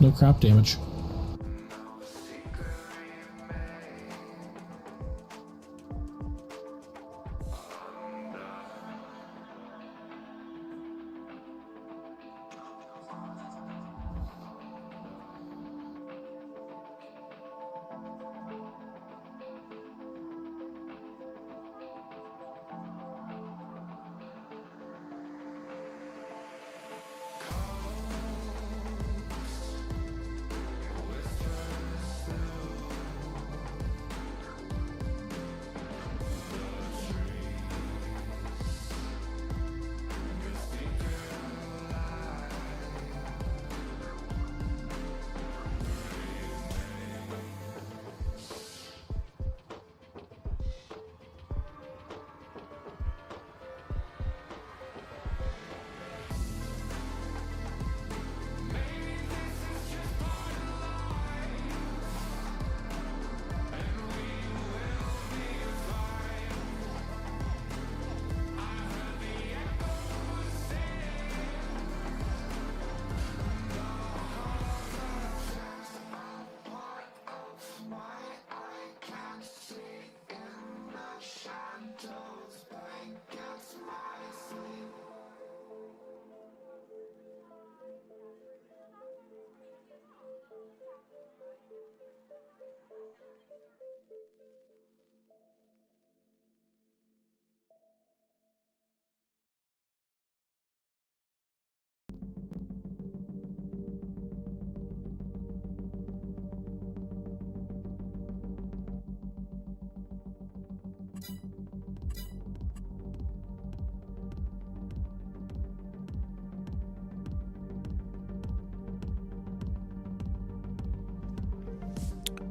No crop damage.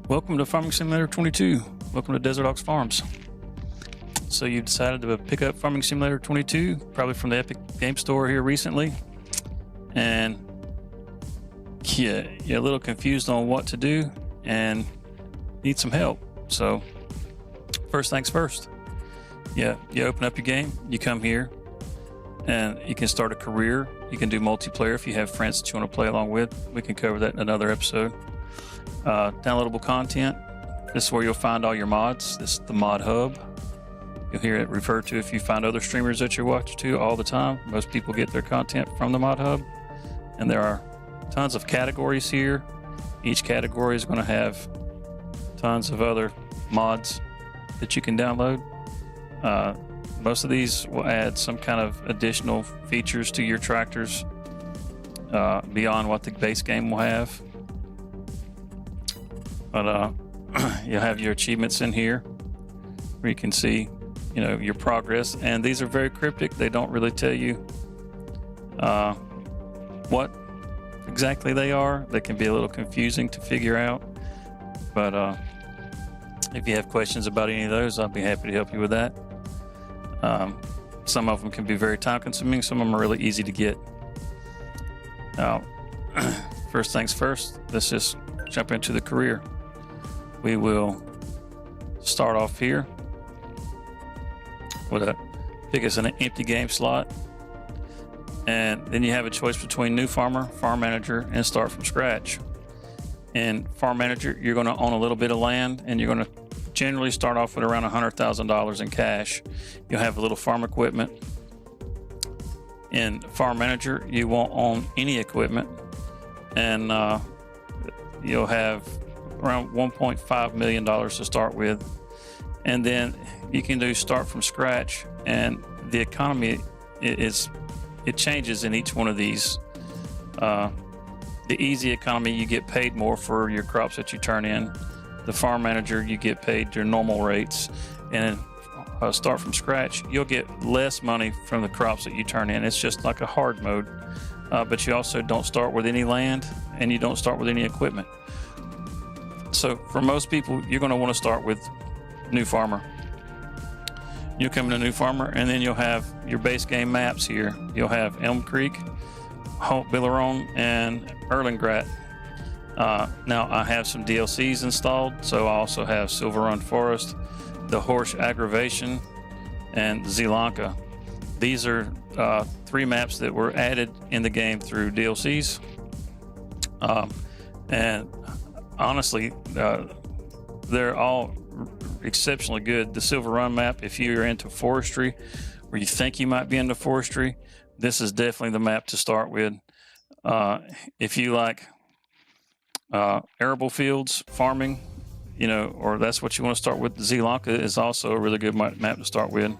Welcome to Farming Simulator 22. Welcome to Desert Ox Farms. So you decided to pick up Farming Simulator 22, probably from the Epic Game Store here recently. And yeah, you're a little confused on what to do and need some help. So first things first. Yeah, you open up your game, you come here, and you can start a career. You can do multiplayer if you have friends that you want to play along with. We can cover that in another episode. Downloadable content. This is where you'll find all your mods. This is the mod hub. You'll hear it referred to if you find other streamers that you watch to all the time. Most people get their content from the mod hub. And there are tons of categories here. Each category is going to have tons of other mods that you can download. Most of these will add some kind of additional features to your tractors beyond what the base game will have. But you'll have your achievements in here where you can see, your progress. And these are very cryptic. They don't really tell you what exactly they are. They can be a little confusing to figure out. But if you have questions about any of those, I'll be happy to help you with that. Some of them can be very time consuming. Some of them are really easy to get. Now, first things first, let's just jump into the career. We will start off here with pick us an empty game slot. And then you have a choice between New Farmer, Farm Manager, and Start from Scratch. In Farm Manager, you're going to own a little bit of land, and you're going to generally start off with around $100,000 in cash. You'll have a little farm equipment. In Farm Manager, you won't own any equipment, and you'll have around $1.5 million to start with. And then you can do Start from Scratch, and the economy it changes in each one of these. The easy economy, you get paid more for your crops that you turn in. The Farm Manager, you get paid your normal rates. And Start from Scratch, you'll get less money from the crops that you turn in. It's just like a hard mode. But you also don't start with any land, and you don't start with any equipment. So for most people, you're going to want to start with New Farmer. You'll come into New Farmer, and then you'll have your base game maps here. You'll have Elm Creek, Billaron, and Erlengrat. Now I have some DLCs installed, so I also have Silver Run Forest, the Horse Aggravation, and Zelanka. These are 3 maps that were added in the game through DLCs. And honestly, they're all exceptionally good. The Silver Run map, if you're into forestry or you think you might be into forestry, this is definitely the map to start with. If you like arable fields, farming, or that's what you want to start with, Sri Lanka is also a really good map to start with.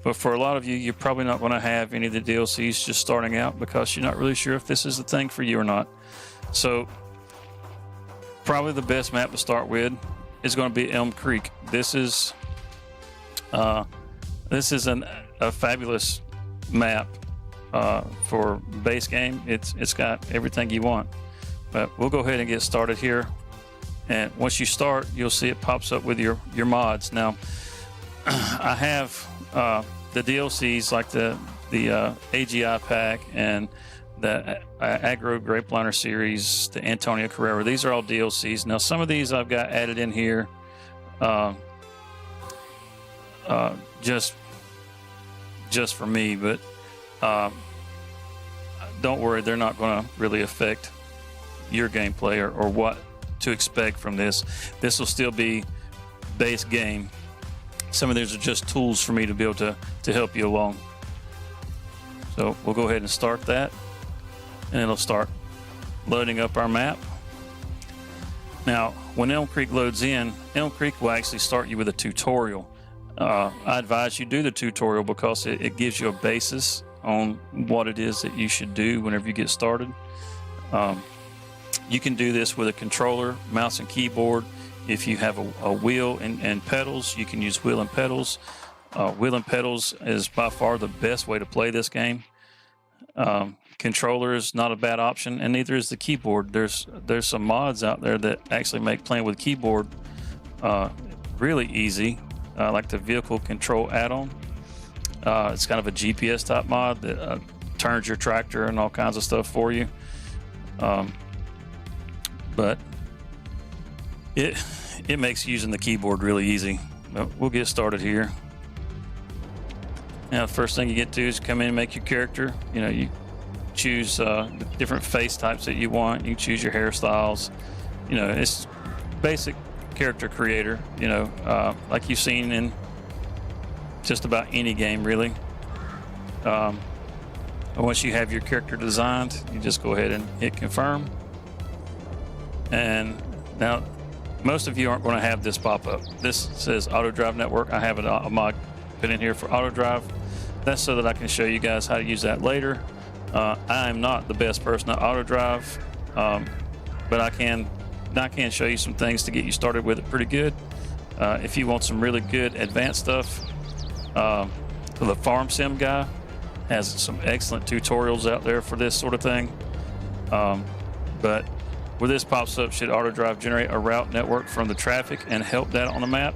But for a lot of you, you're probably not going to have any of the DLCs just starting out because you're not really sure if this is the thing for you or not. So probably the best map to start with is going to be Elm Creek. This is a fabulous map for base game. It's got everything you want. But we'll go ahead and get started here. And once you start, you'll see it pops up with your mods. Now, I have the DLCs like the AGI pack and the Agro Grape Liner series, the Antonio Carrera. These are all DLCs. Now, some of these I've got added in here just for me, but don't worry, they're not going to really affect your gameplay or what to expect from this. This will still be base game. Some of these are just tools for me to be able to help you along. So we'll go ahead and start that, and it'll start loading up our map. Now, when Elm Creek loads in, Elm Creek will actually start you with a tutorial. I advise you do the tutorial because it gives you a basis on what it is that you should do whenever you get started. You can do this with a controller, mouse and keyboard. If you have a wheel and pedals, you can use wheel and pedals. Wheel and pedals is by far the best way to play this game. Controller is not a bad option, and neither is the keyboard. There's some mods out there that actually make playing with keyboard really easy, like the vehicle control add-on. It's kind of a GPS type mod that turns your tractor and all kinds of stuff for you. But it makes using the keyboard really easy. But we'll get started here. Now, the first thing you get to is come in and make your character. You choose the different face types that you want. You can choose your hairstyles. It's basic character creator, like you've seen in just about any game, really. Once you have your character designed, you just go ahead and hit confirm. And now, most of you aren't going to have this pop up. This says Auto Drive Network. I have a mod put in here for Auto Drive. That's so that I can show you guys how to use that later. I am not the best person at Auto Drive, but I can show you some things to get you started with it pretty good. If you want some really good advanced stuff, the Farm Sim guy has some excellent tutorials out there for this sort of thing. But where this pops up, should Auto Drive generate a route network from the traffic and help that on the map?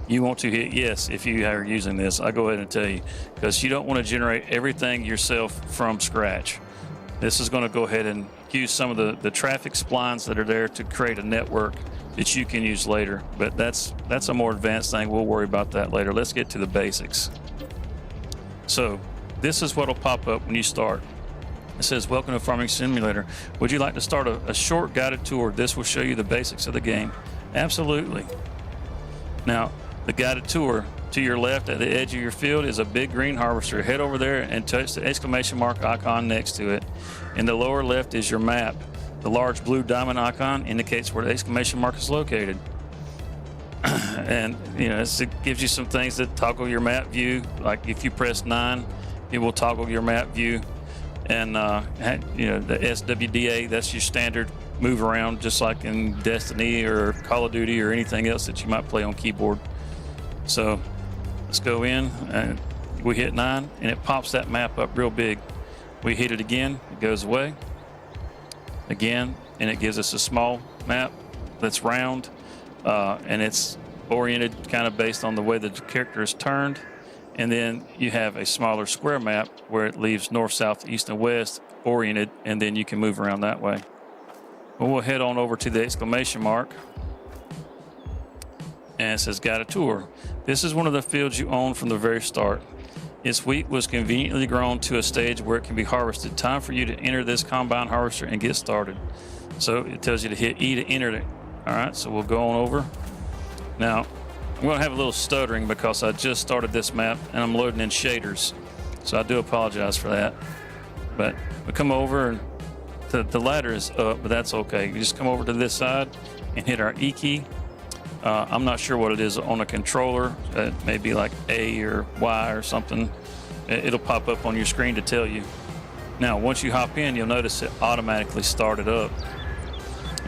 You want to hit yes if you are using this. I go ahead and tell you, because you don't want to generate everything yourself from scratch. This is going to go ahead and use some of the traffic splines that are there to create a network that you can use later. But that's a more advanced thing. We'll worry about that later. Let's get to the basics. So this is what will pop up when you start. It says, welcome to Farming Simulator. Would you like to start a short guided tour? This will show you the basics of the game. Absolutely. Now, the guided tour to your left at the edge of your field is a big green harvester. Head over there and touch the exclamation mark icon next to it. In the lower left is your map. The large blue diamond icon indicates where the exclamation mark is located. And it gives you some things that toggle your map view. Like if you press 9, it will toggle your map view. And the SWDA, that's your standard move around, just like in Destiny or Call of Duty or anything else that you might play on keyboard. So let's go in and we hit 9 and it pops that map up real big. We hit it again, it goes away again, and it gives us a small map that's round, and it's oriented kind of based on the way the character is turned. And then you have a smaller square map where it leaves north, south, east, and west oriented, and then you can move around that way. Well, we'll head on over to the exclamation mark, and it says guided tour. This is one of the fields you own from the very start. Its wheat was conveniently grown to a stage where it can be harvested. Time for you to enter this combine harvester and get started. So it tells you to hit E to enter it. All right, so we'll go on over. Now, I'm going to have a little stuttering because I just started this map and I'm loading in shaders. So I do apologize for that. But we come over and the ladder is up, but that's okay. You just come over to this side and hit our E key. I'm not sure what it is on a controller. It may be like A or Y or something. It'll pop up on your screen to tell you. Now, once you hop in, you'll notice it automatically started up.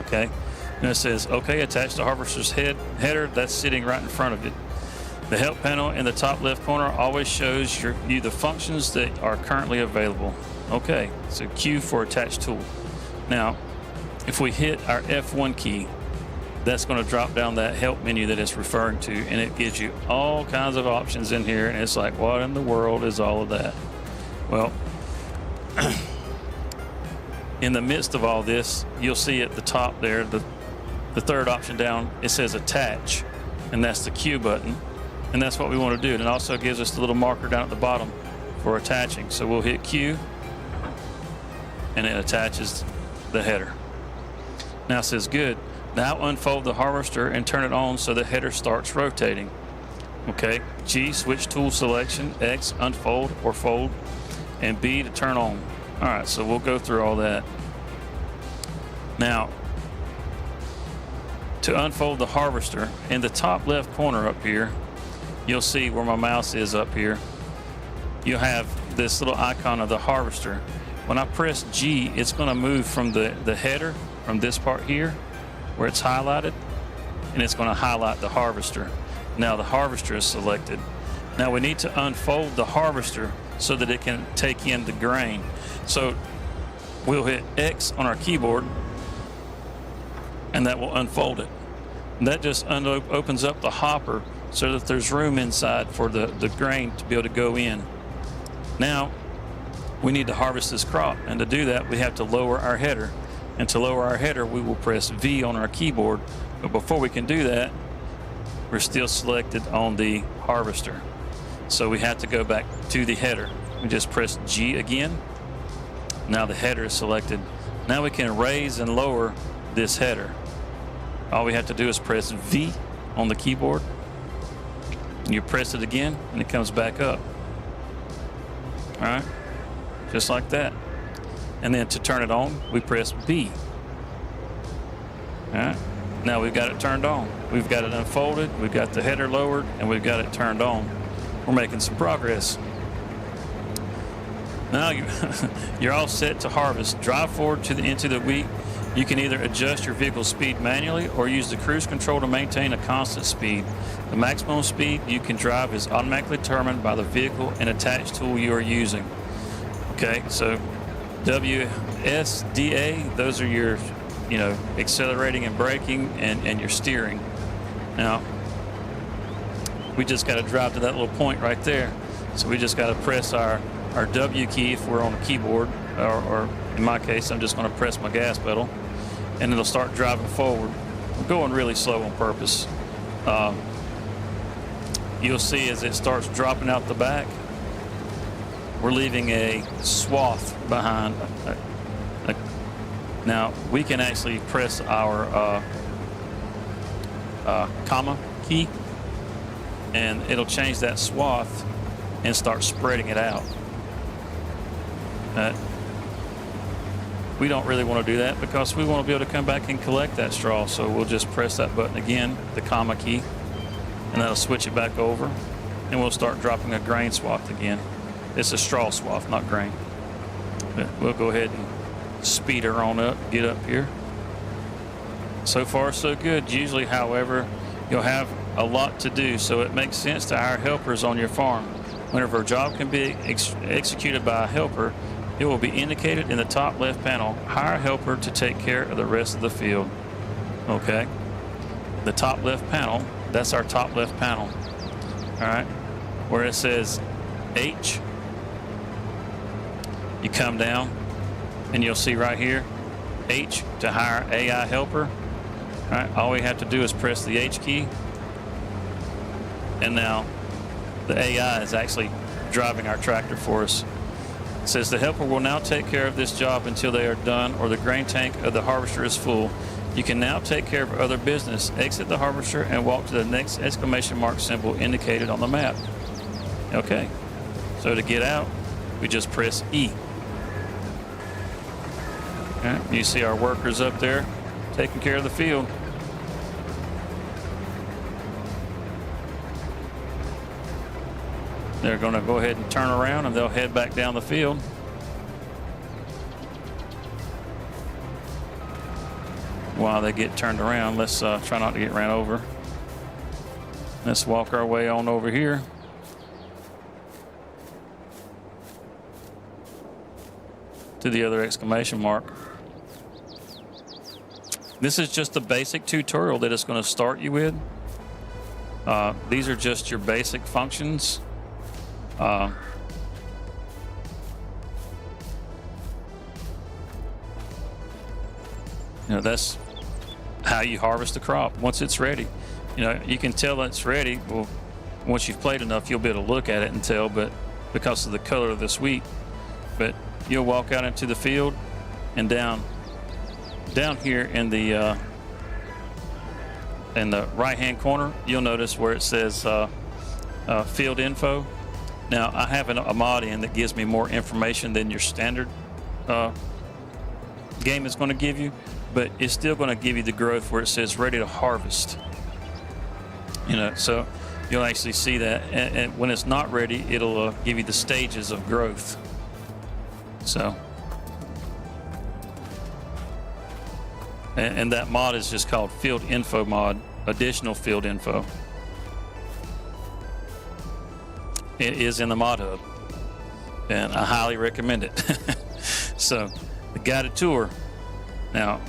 Okay. And it says, okay, attach the harvester's header that's sitting right in front of it. The help panel in the top left corner always shows you the functions that are currently available. Okay, so Q for attach tool. Now, if we hit our F1 key, that's going to drop down that help menu that it's referring to, and it gives you all kinds of options in here, and it's like, what in the world is all of that? Well, in the midst of all this, you'll see at the top there, the third option down, it says attach, and that's the Q button, and that's what we want to do. And it also gives us the little marker down at the bottom for attaching. So we'll hit Q, and it attaches the header. Now it says good. Now unfold the harvester and turn it on so the header starts rotating. Okay, G, switch tool selection, X, unfold or fold, and B to turn on. All right, so we'll go through all that. Now, to unfold the harvester, in the top left corner up here, you'll see where my mouse is up here. You'll have this little icon of the harvester. When I press G, it's going to move from the header, from this part here, where it's highlighted, and it's going to highlight the harvester. Now the harvester is selected. Now we need to unfold the harvester so that it can take in the grain. So we'll hit X on our keyboard, and that will unfold it. And that just opens up the hopper so that there's room inside for the grain to be able to go in. Now we need to harvest this crop, and to do that we have to lower our header. And to lower our header, we will press V on our keyboard. But before we can do that, we're still selected on the harvester. So we have to go back to the header. We just press G again. Now the header is selected. Now we can raise and lower this header. All we have to do is press V on the keyboard. And you press it again, and it comes back up. All right, just like that. And then to turn it on, we press B. All right, now we've got it turned on. We've got it unfolded, we've got the header lowered, and we've got it turned on. We're making some progress. Now you're all set to harvest. Drive forward into the wheat. You can either adjust your vehicle's speed manually or use the cruise control to maintain a constant speed. The maximum speed you can drive is automatically determined by the vehicle and attached tool you are using. Okay, so WSDA, those are your, accelerating and braking and your steering. Now, we just got to drive to that little point right there. So we just got to press our W key if we're on a keyboard, or in my case, I'm just going to press my gas pedal, and it'll start driving forward. I'm going really slow on purpose. You'll see as it starts dropping out the back, we're leaving a swath behind. Now, we can actually press our comma key, and it'll change that swath and start spreading it out. We don't really want to do that because we want to be able to come back and collect that straw. So we'll just press that button again, the comma key, and that'll switch it back over, and we'll start dropping a grain swath again. It's a straw swath, not grain. But we'll go ahead and speed her on up, get up here. So far, so good. Usually, however, you'll have a lot to do, so it makes sense to hire helpers on your farm. Whenever a job can be executed by a helper, it will be indicated in the top left panel, hire a helper to take care of the rest of the field. Okay, the top left panel, that's our top left panel. All right, where it says H, you come down and you'll see right here, H to hire AI helper. All right, all we have to do is press the H key, and now the AI is actually driving our tractor for us. It says the helper will now take care of this job until they are done or the grain tank of the harvester is full. You can now take care of other business. Exit the harvester and walk to the next exclamation mark symbol indicated on the map. Okay, so to get out, we just press E. Okay. You see our workers up there taking care of the field. They're going to go ahead and turn around and they'll head back down the field. While they get turned around, let's try not to get ran over. Let's walk our way on over here. To the other exclamation mark. This is just a basic tutorial that it's going to start you with. These are just your basic functions. That's how you harvest the crop once it's ready. You can tell it's ready. Well, once you've played enough, you'll be able to look at it and tell, but because of the color of this wheat. But you'll walk out into the field and down here in the right-hand corner, you'll notice where it says field info. Now, I have a mod in that gives me more information than your standard game is going to give you, but it's still going to give you the growth where it says ready to harvest. So you'll actually see that, and when it's not ready, it'll give you the stages of growth. So, and that mod is just called Field Info mod, additional field info. It is in the mod hub, and I highly recommend it. So, the guided tour. Now,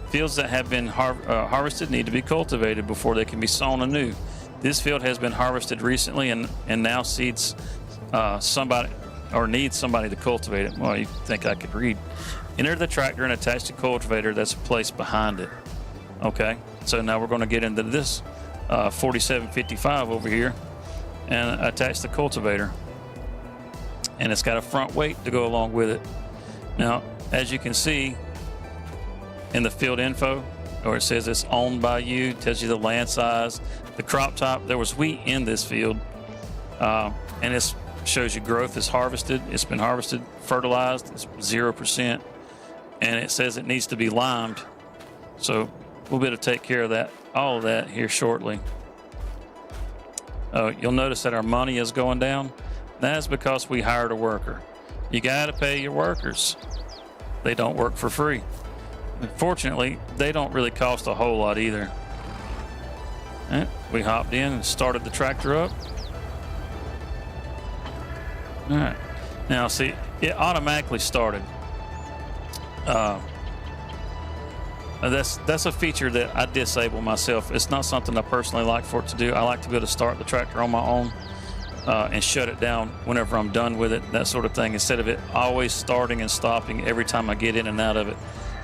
fields that have been harvested need to be cultivated before they can be sown anew. This field has been harvested recently and now seeds somebody or needs somebody to cultivate it. Well, you think I could read. Enter the tractor and attach the cultivator that's placed behind it. Okay, so now we're going to get into this 4755 over here and attach the cultivator. And it's got a front weight to go along with it. Now, as you can see in the field info, or it says it's owned by you, tells you the land size, the crop type. There was wheat in this field, and it shows you growth is harvested. It's been harvested, fertilized, it's 0%, and it says it needs to be limed. So we'll be able to take care of that, all of that here shortly. You'll notice that our money is going down. That's because we hired a worker. You got to pay your workers. They don't work for free. Unfortunately, they don't really cost a whole lot either. Right, we hopped in and started the tractor up. All right. Now, see, it automatically started. That's a feature that I disable myself. It's not something I personally like for it to do. I like to be able to start the tractor on my own and shut it down whenever I'm done with it, that sort of thing, instead of it always starting and stopping every time I get in and out of it.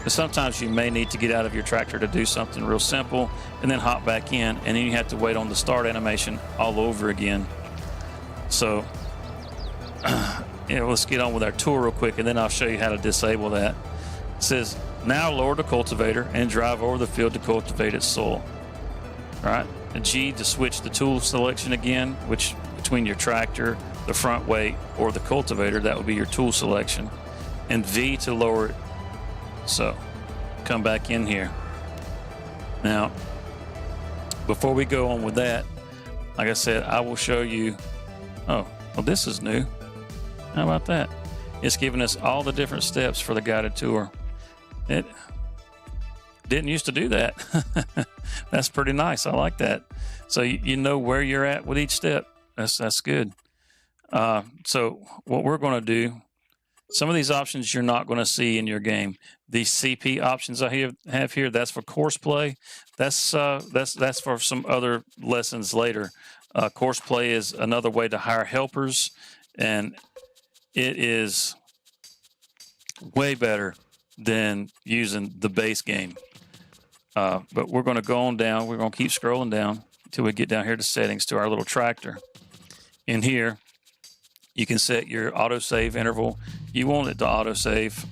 But sometimes you may need to get out of your tractor to do something real simple and then hop back in, and then you have to wait on the start animation all over again. So let's get on with our tour real quick, and then I'll show you how to disable that. It says, now lower the cultivator and drive over the field to cultivate its soil. All right, a G to switch the tool selection again, which between your tractor, the front weight, or the cultivator, that would be your tool selection. And V to lower it. So come back in here. Now, before we go on with that, like I said, I will show you. Oh, well, this is new. How about that? It's giving us all the different steps for the guided tour. It didn't used to do that. That's pretty nice. I like that. So you know where you're at with each step. That's good. So what we're going to do, some of these options you're not going to see in your game. These CP options I have here, that's for course play. That's for some other lessons later. Course play is another way to hire helpers, and it is way better than using the base game. But we're going to go on down. We're going to keep scrolling down until we get down here to settings to our little tractor. In here, You can set your autosave interval. You want it to autosave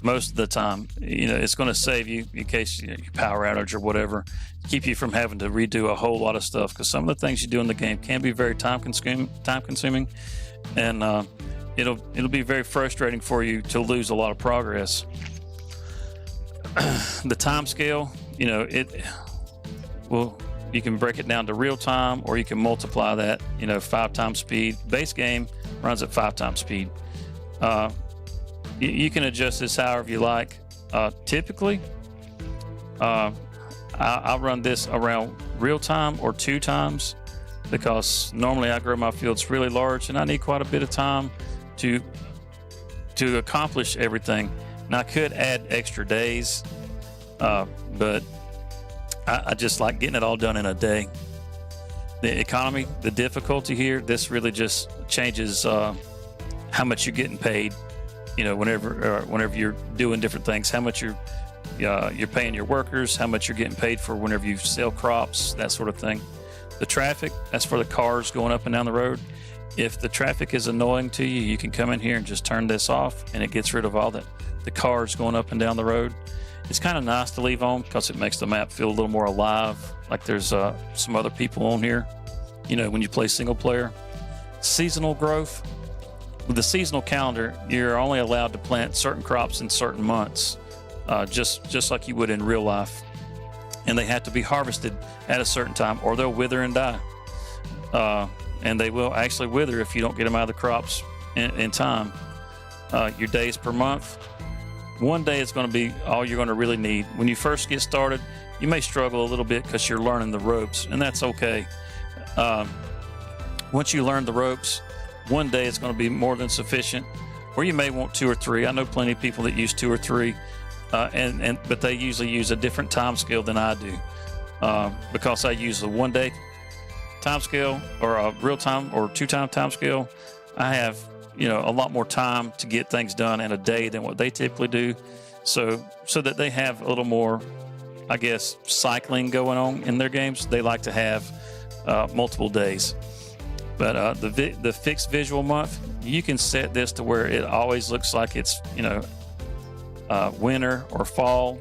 most of the time. It's going to save you in case your power outage or whatever, keep you from having to redo a whole lot of stuff, because some of the things you do in the game can be very time consuming, and it'll be very frustrating for you to lose a lot of progress. The time scale, you can break it down to real time, or you can multiply that, 5 times speed. Base game runs at 5 times speed. You can adjust this however you like. Typically, I'll run this around real time or 2 times, because normally I grow my fields really large and I need quite a bit of time to accomplish everything. Now, I could add extra days, but I just like getting it all done in a day. The economy, the difficulty here, this really just changes how much you're getting paid. Whenever you're doing different things, how much you're paying your workers, how much you're getting paid for whenever you sell crops, that sort of thing. The traffic, that's for the cars going up and down the road. If the traffic is annoying to you, you can come in here and just turn this off, and it gets rid of all the cars going up and down the road. It's kind of nice to leave on because it makes the map feel a little more alive, like there's some other people on here, when you play single player. Seasonal growth. With the seasonal calendar, you're only allowed to plant certain crops in certain months, just like you would in real life. And they have to be harvested at a certain time, or they'll wither and die. And they will actually wither if you don't get them out of the crops in time. Your days per month. One day is going to be all you're going to really need. When you first get started, you may struggle a little bit because you're learning the ropes, and that's okay. Once you learn the ropes, one day is going to be more than sufficient, or you may want 2 or 3. I know plenty of people that use 2 or 3, but they usually use a different time scale than I do, because I use the 1 day time scale, or a real time, or 2 time scale. I have a lot more time to get things done in a day than what they typically do, so that they have a little more, I guess, cycling going on in their games. They like to have multiple days. But the fixed visual month, you can set this to where it always looks like it's winter or fall,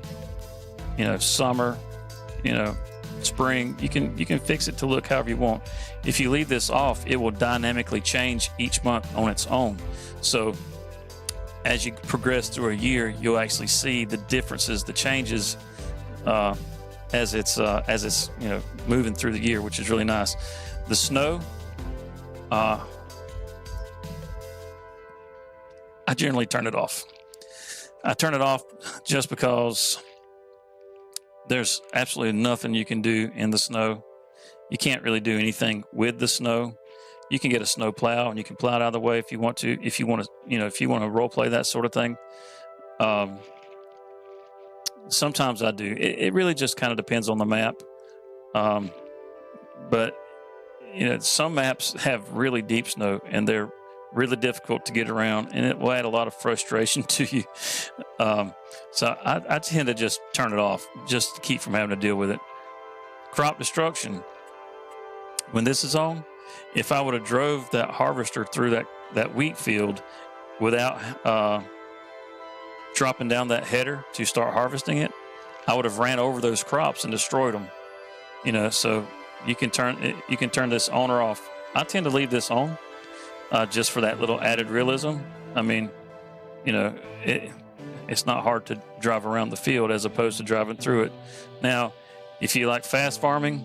summer, spring. You can fix it to look however you want. If you leave this off, it will dynamically change each month on its own. So as you progress through a year, you'll actually see the differences, the changes, as it's moving through the year, which is really nice. The snow, I generally turn it off. I turn it off just because there's absolutely nothing you can do in the snow. You can't really do anything with the snow. You can get a snow plow and you can plow it out of the way if you want to. If you want to role play that sort of thing. Sometimes I do. It really just kind of depends on the map. But some maps have really deep snow and they're really difficult to get around, and it will add a lot of frustration to you. So I tend to just turn it off just to keep from having to deal with it. Crop destruction. When this is on, if I would have drove that harvester through that wheat field without dropping down that header to start harvesting it, I would have ran over those crops and destroyed them. So you can turn this on or off. I tend to leave this on just for that little added realism. I mean, it's not hard to drive around the field as opposed to driving through it. Now, if you like fast farming,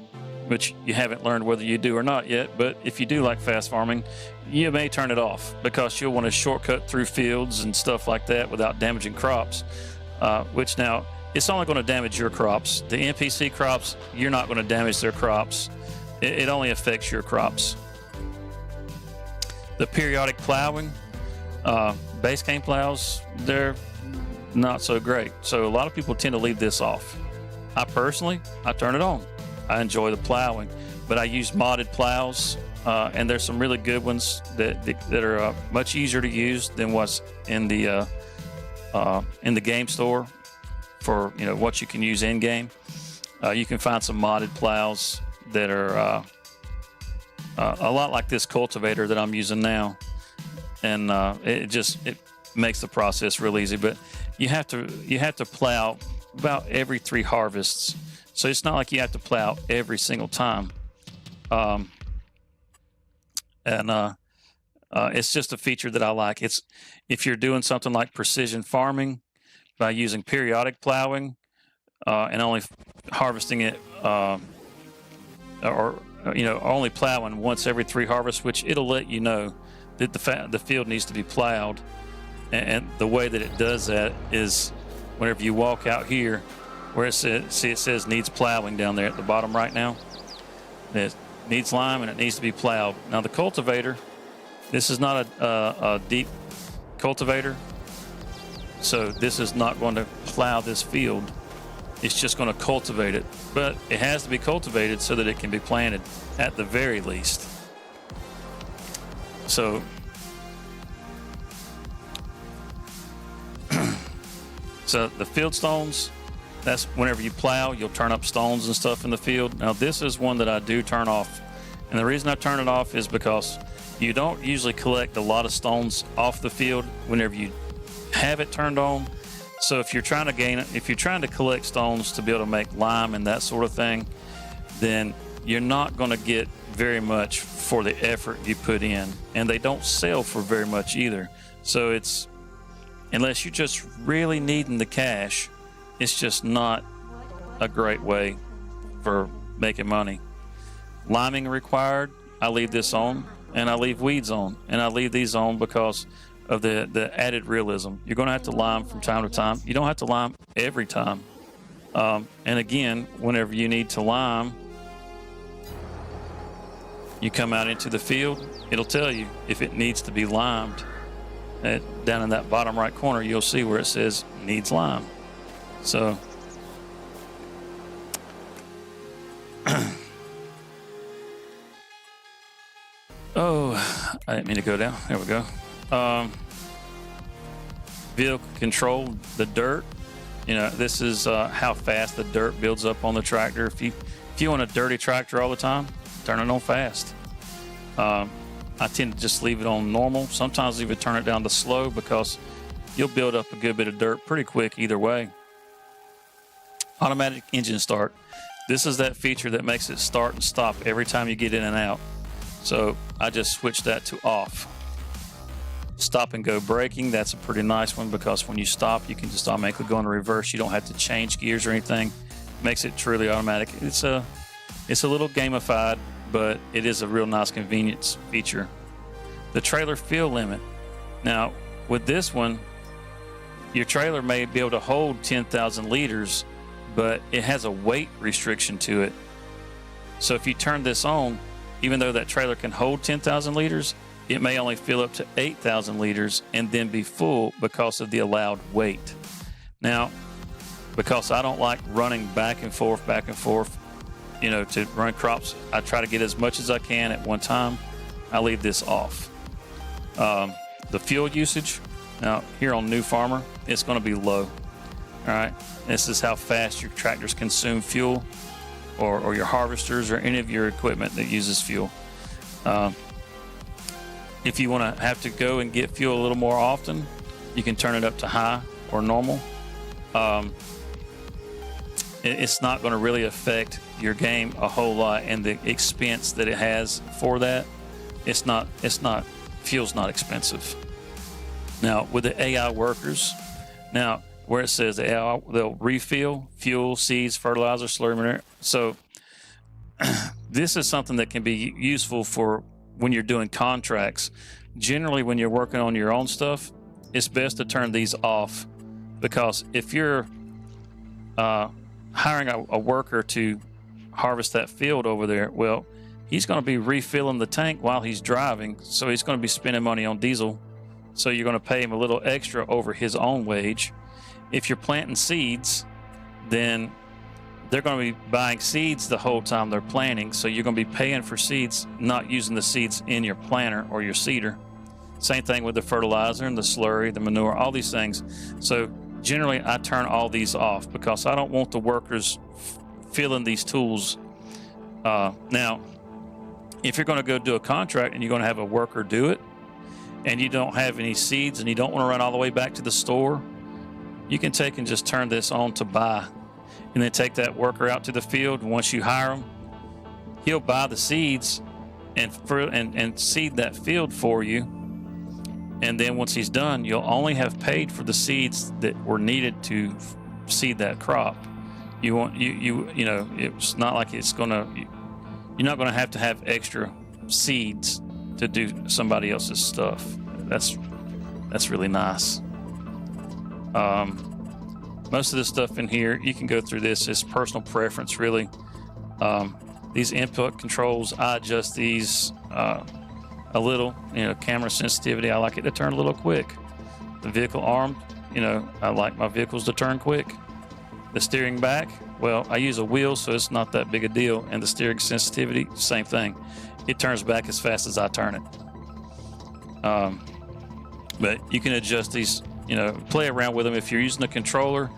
which you haven't learned whether you do or not yet, but if you do like fast farming, you may turn it off because you'll want to shortcut through fields and stuff like that without damaging crops, which now it's only going to damage your crops. The NPC crops, you're not going to damage their crops. It only affects your crops. The periodic plowing, base game plows, they're not so great. So a lot of people tend to leave this off. I turn it on. I enjoy the plowing, but I use modded plows, and there's some really good ones that are much easier to use than what's in the game store for what you can use in game. You can find some modded plows that are a lot like this cultivator that I'm using now, and it makes the process real easy. But you have to plow about every 3 harvests, so it's not like you have to plow every single time. It's just a feature that I like. It's if you're doing something like precision farming by using periodic plowing and only harvesting it, or only plowing once every 3 harvests, which it'll let you know that the field needs to be plowed. And the way that it does that is whenever you walk out here, where it says needs plowing down there at the bottom right now. It needs lime and it needs to be plowed. Now the cultivator, this is not a deep cultivator, so this is not going to plow this field. It's just going to cultivate it, but it has to be cultivated so that it can be planted at the very least. So the field stones, that's whenever you plow, you'll turn up stones and stuff in the field. Now this is one that I do turn off, and the reason I turn it off is because you don't usually collect a lot of stones off the field whenever you have it turned on. So if you're trying to collect stones to be able to make lime and that sort of thing, then you're not going to get very much for the effort you put in, and they don't sell for very much either. So it's, unless you're just really needing the cash, it's just not a great way for making money. Liming required, I leave this on, and I leave weeds on, and I leave these on because of the added realism. You're going to have to lime from time to time. You don't have to lime every time. And again, whenever you need to lime, you come out into the field, it'll tell you if it needs to be limed. Down in that bottom right corner, you'll see where it says needs lime. So oh, I didn't mean to go down. There we go. Vehicle control, the dirt. This is how fast the dirt builds up on the tractor. If you want a dirty tractor all the time, turn it on fast. I tend to just leave it on normal. Sometimes even turn it down to slow because you'll build up a good bit of dirt pretty quick either way. Automatic engine start. This is that feature that makes it start and stop every time you get in and out. So I just switched that to off. Stop and go braking, that's a pretty nice one because when you stop, you can just automatically go into reverse. You don't have to change gears or anything. Makes it truly automatic. It's a little gamified, but it is a real nice convenience feature. The trailer fill limit. Now, with this one, your trailer may be able to hold 10,000 liters, but it has a weight restriction to it. So if you turn this on, even though that trailer can hold 10,000 liters, it may only fill up to 8,000 liters and then be full because of the allowed weight. Now, because I don't like running back and forth, to run crops, I try to get as much as I can at one time. I leave this off. The fuel usage, now here on New Farmer, it's going to be low. All right, this is how fast your tractors consume fuel, or your harvesters, or any of your equipment that uses fuel. If you want to have to go and get fuel a little more often, you can turn it up to high or normal. It's not going to really affect your game a whole lot, and the expense that it has for that, fuel's not expensive. Now with the AI workers, now where it says the AI, they'll refill fuel, seeds, fertilizer, slurry manure. So this is something that can be useful for when you're doing contracts. Generally, when you're working on your own stuff, it's best to turn these off, because if you're hiring a worker to harvest that field over there, well, he's going to be refilling the tank while he's driving, so he's going to be spending money on diesel. So you're going to pay him a little extra over his own wage. If you're planting seeds, then they're going to be buying seeds the whole time they're planting, so you're going to be paying for seeds, not using the seeds in your planter or your seeder. Same thing with the fertilizer and the slurry, the manure, all these things. So generally, I turn all these off because I don't want the workers filling these tools. Now, if you're going to go do a contract and you're going to have a worker do it, and you don't have any seeds and you don't want to run all the way back to the store, you can take and just turn this on to buy, and then take that worker out to the field. And once you hire him, he'll buy the seeds and seed that field for you. And then once he's done, you'll only have paid for the seeds that were needed to seed that crop. You know, it's not like you're not going to have extra seeds to do somebody else's stuff. That's really nice. Most of the stuff in here, you can go through this. It's personal preference, really. These input controls, I adjust these a little. You know, camera sensitivity, I like it to turn a little quick. The vehicle arm, you know, I like my vehicles to turn quick. The steering back, well, I use a wheel, so it's not that big a deal. And the steering sensitivity, same thing. It turns back as fast as I turn it. But you can adjust these, you know, play around with them. If you're using a controller,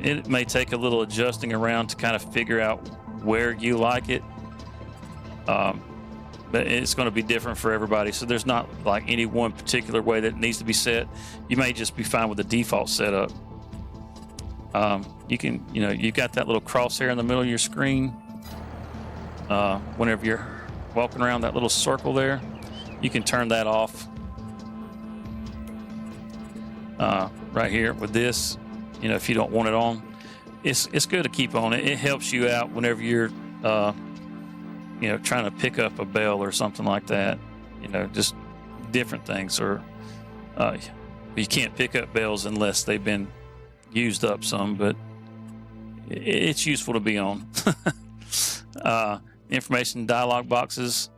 it may take a little adjusting around to kind of figure out where you like it. But it's going to be different for everybody. So there's not like any one particular way that it needs to be set. You may just be fine with the default setup. You can, you know, you got that little crosshair in the middle of your screen. Whenever you're walking around that little circle there, you can turn that off. Right here with this, you know, if you don't want it on, it's good to keep on. It helps you out whenever you're, you know, trying to pick up a bell or something like that. You know, just different things. Or you can't pick up bells unless they've been used up some, but it's useful to be on. Information dialog boxes,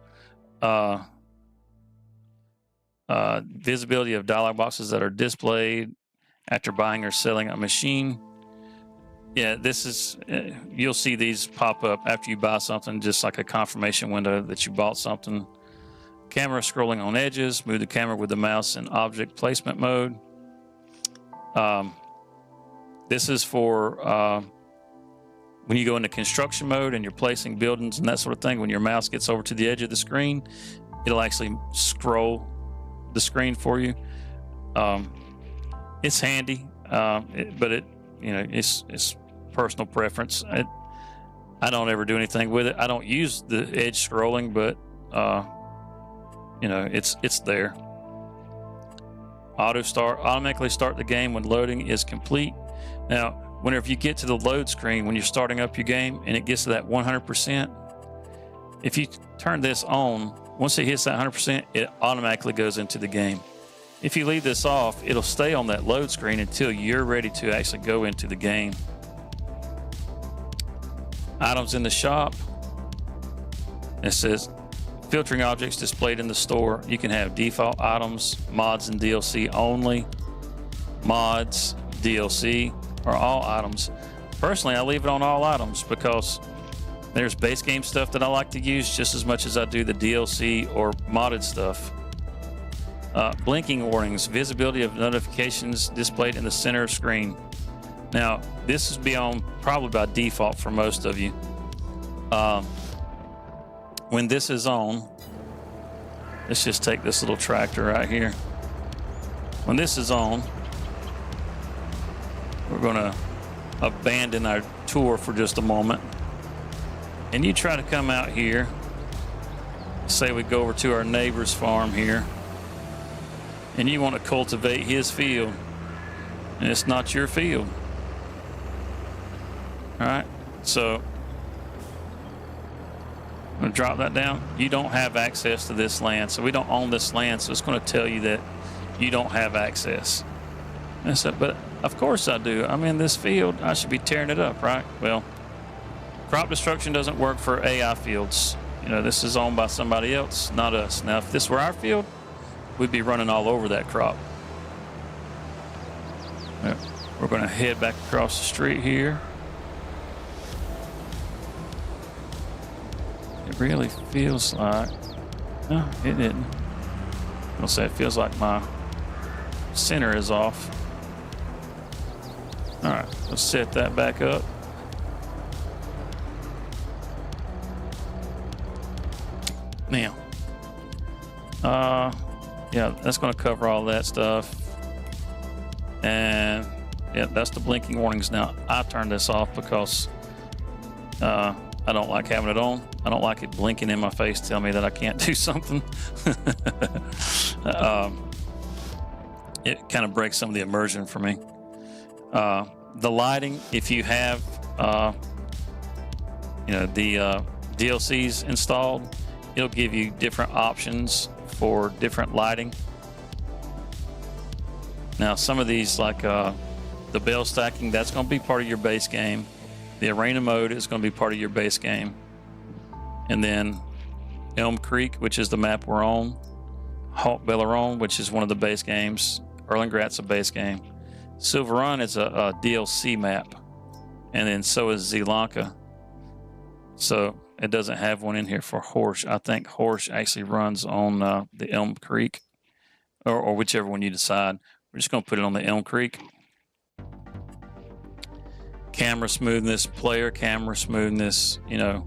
visibility of dialog boxes that are displayed after buying or selling a machine. Yeah, this is, you'll see these pop up after you buy something, just like a confirmation window that you bought something. Camera scrolling on edges, move the camera with the mouse in object placement mode. This is for when you go into construction mode and you're placing buildings and that sort of thing. When your mouse gets over to the edge of the screen, it'll actually scroll the screen for you. It's handy, but it, you know, it's personal preference. I don't ever do anything with it. I don't use the edge scrolling, but you know, it's there. Auto start, automatically start the game when loading is complete. Now, whenever you get to the load screen, when you're starting up your game and it gets to that 100%, if you turn this on, once it hits that 100%, it automatically goes into the game. If you leave this off, it'll stay on that load screen until you're ready to actually go into the game. Items in the shop. It says filtering objects displayed in the store. You can have default items, mods and DLC only, mods, DLC, or all items. Personally, I leave it on all items because there's base game stuff that I like to use just as much as I do the DLC or modded stuff. Blinking warnings, visibility of notifications displayed in the center of screen. Now, this is beyond probably by default for most of you. When this is on, let's just take this little tractor right here. When this is on, we're going to abandon our tour for just a moment. And you try to come out here. Say we go over to our neighbor's farm here. And you want to cultivate his field. And it's not your field. All right. So I'm going to drop that down. You don't have access to this land. So we don't own this land. So it's going to tell you that you don't have access. And I said, but of course I do. I'm in this field. I should be tearing it up, right? Well, crop destruction doesn't work for AI fields. You know, this is owned by somebody else, not us. Now, if this were our field, we'd be running all over that crop. We're going to head back across the street here. It really feels like, no, it didn't. I'll say it feels like my center is off. All right, let's set that back up. Yeah, that's going to cover all that stuff. And yeah, that's the blinking warnings. Now, I turned this off because I don't like having it on. I don't like it blinking in my face, telling me that I can't do something. It kind of breaks some of the immersion for me. The lighting, if you have, the DLCs installed, it'll give you different options for different lighting. Now, some of these, like the bell stacking, that's going to be part of your base game. The arena mode is going to be part of your base game. And then Elm Creek, which is the map we're on, Halt Belleron, which is one of the base games, Erlengrat's a base game. Silver Run is a DLC map, and then so is Zeelanka. So it doesn't have one in here for Horsch. I think Horsch actually runs on the Elm Creek, or whichever one you decide. We're just going to put it on the Elm Creek. Camera smoothness, player camera smoothness, your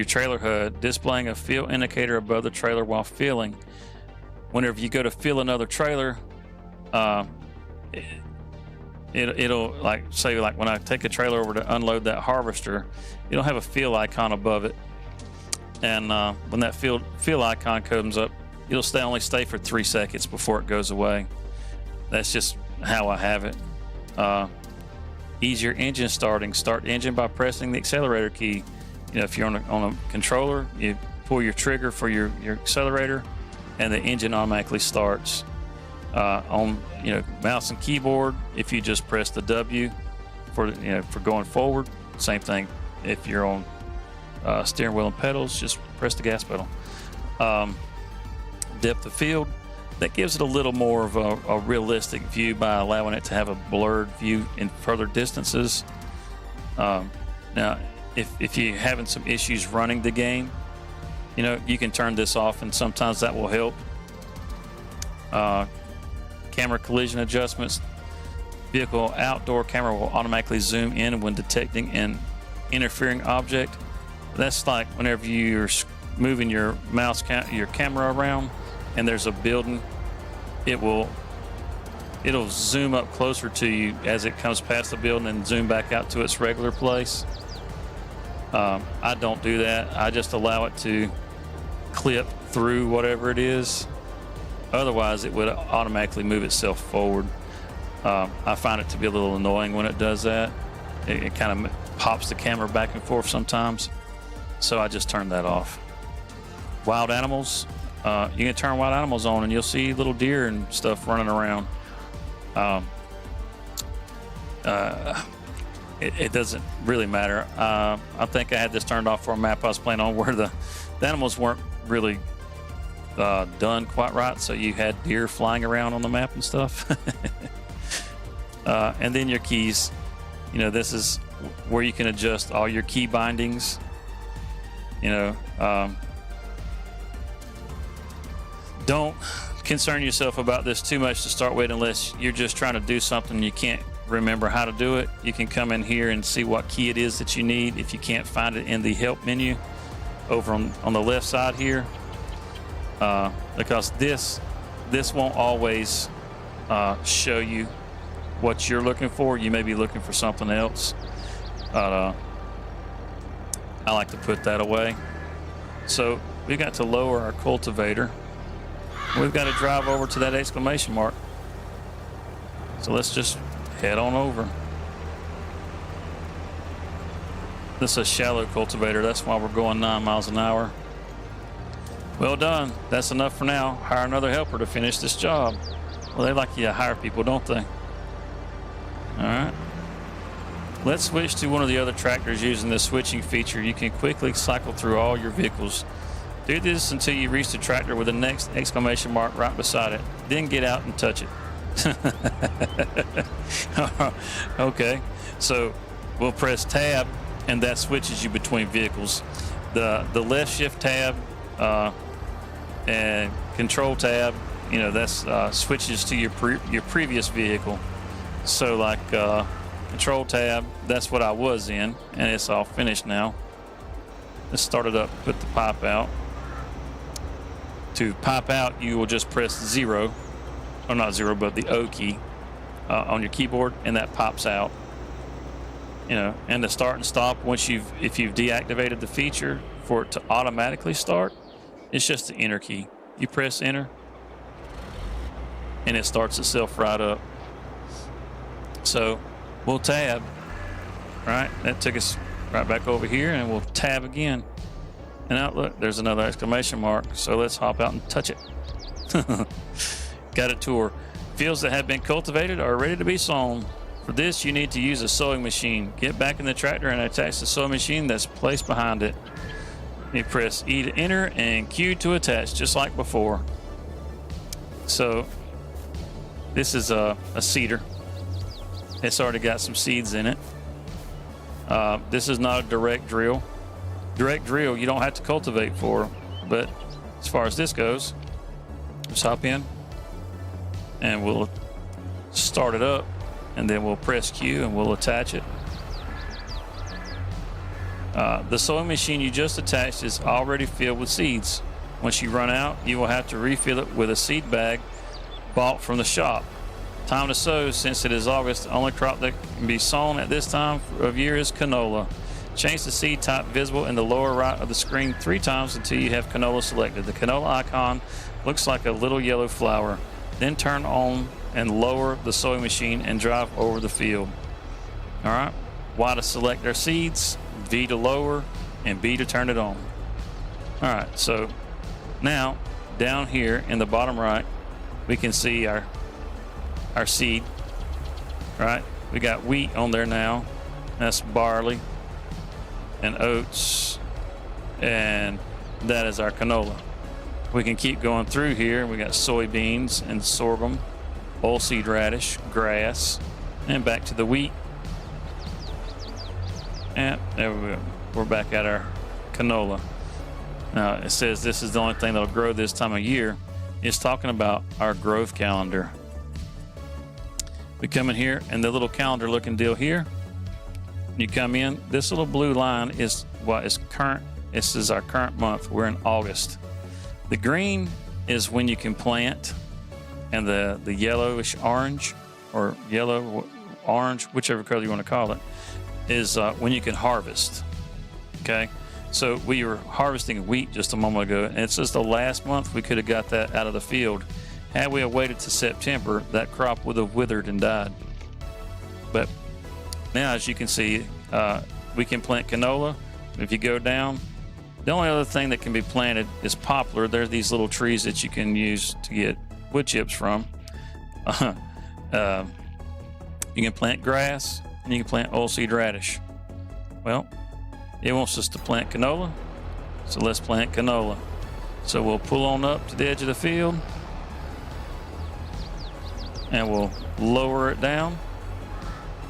trailer HUD, displaying a fill indicator above the trailer while filling. Whenever you go to fill another trailer, it'll like say, like when I take a trailer over to unload that harvester, it'll have a fill icon above it. And when that fill icon comes up, it'll only stay for 3 seconds before it goes away. That's just how I have it. Easier engine starting. Start engine by pressing the accelerator key. If you're on a controller, you pull your trigger for your accelerator, and the engine automatically starts. On mouse and keyboard, if you just press the W for going forward, same thing. If you're on steering wheel and pedals, just press the gas pedal. Depth of field, that gives it a little more of a realistic view by allowing it to have a blurred view in further distances. Now, if you're having some issues running the game, you can turn this off, and sometimes that will help. Camera collision adjustments. Vehicle outdoor camera will automatically zoom in when detecting an interfering object. That's like whenever you're moving your your camera around and there's a building, it'll zoom up closer to you as it comes past the building and zoom back out to its regular place. I don't do that. I just allow it to clip through whatever it is. Otherwise, it would automatically move itself forward. I find it to be a little annoying when it does that. It kind of pops the camera back and forth sometimes. So I just turn that off. Wild animals. You can turn wild animals on and you'll see little deer and stuff running around. It doesn't really matter. I think I had this turned off for a map I was playing on where the animals weren't really done quite right, so you had deer flying around on the map and stuff. And then your keys, this is where you can adjust all your key bindings. Don't concern yourself about this too much to start with unless you're just trying to do something you can't remember how to do it. You can come in here and see what key it is that you need if you can't find it in the help menu over on the left side here. Because this won't always show you what you're looking for. You may be looking for something else. I like to put that away. So we got to lower our cultivator. We've got to drive over to that exclamation mark. So let's just head on over. This is a shallow cultivator. That's why we're going 9 miles an hour. Well done. That's enough for now. Hire another helper to finish this job. Well, they like you to hire people, don't they? All right. Let's switch to one of the other tractors using the switching feature. You can quickly cycle through all your vehicles. Do this until you reach the tractor with the next exclamation mark right beside it. Then get out and touch it. Okay. So we'll press tab, and that switches you between vehicles. The left shift tab and control tab, that's switches to your previous vehicle. So like control tab, that's what I was in, and it's all finished now. Let's start it up, put the pipe out. To pop out, you will just press 0, or not 0, but the O key on your keyboard, and that pops out. You know, and to start and stop, if you've deactivated the feature for it to automatically start, it's just the enter key. You press enter, and it starts itself right up. So we'll tab, right? That took us right back over here, and we'll tab again. And now look, there's another exclamation mark. So let's hop out and touch it. Got a tour. Fields that have been cultivated are ready to be sown. For this, you need to use a sowing machine. Get back in the tractor and attach the sowing machine that's placed behind it. You press E to enter and Q to attach, just like before. So this is a seeder. It's already got some seeds in it. This is not a direct drill. Direct drill, you don't have to cultivate for, but as far as this goes, just hop in and we'll start it up, and then we'll press Q and we'll attach it. The sowing machine you just attached is already filled with seeds. Once you run out, you will have to refill it with a seed bag bought from the shop. Time to sow. Since it is August, the only crop that can be sown at this time of year is canola. Change the seed type visible in the lower right of the screen 3 times until you have canola selected. The canola icon looks like a little yellow flower. Then turn on and lower the sowing machine and drive over the field. All right. Y to select our seeds, V to lower, and B to turn it on. All right. So now down here in the bottom right, we can see our seed. Right. We got wheat on there now. That's barley and oats, and that is our canola. We can keep going through here. We got soybeans and sorghum, oilseed radish, grass, and back to the wheat. And there we go. We're back at our canola. Now it says this is the only thing that'll grow this time of year. It's talking about our growth calendar. We come in here, and the little calendar looking deal here, you come in, this little blue line is what is current. This is our current month. We're in August. The green is when you can plant, and the yellowish orange, or yellow orange, whichever color you want to call it, is when you can harvest. Okay, so we were harvesting wheat just a moment ago, and it's just the last month we could have got that out of the field. Had we waited to September, that crop would have withered and died. But now, as you can see, we can plant canola. If you go down, the only other thing that can be planted is poplar. There are these little trees that you can use to get wood chips from. You can plant grass, and you can plant oilseed radish. Well, it wants us to plant canola, so let's plant canola. So we'll pull on up to the edge of the field, and we'll lower it down.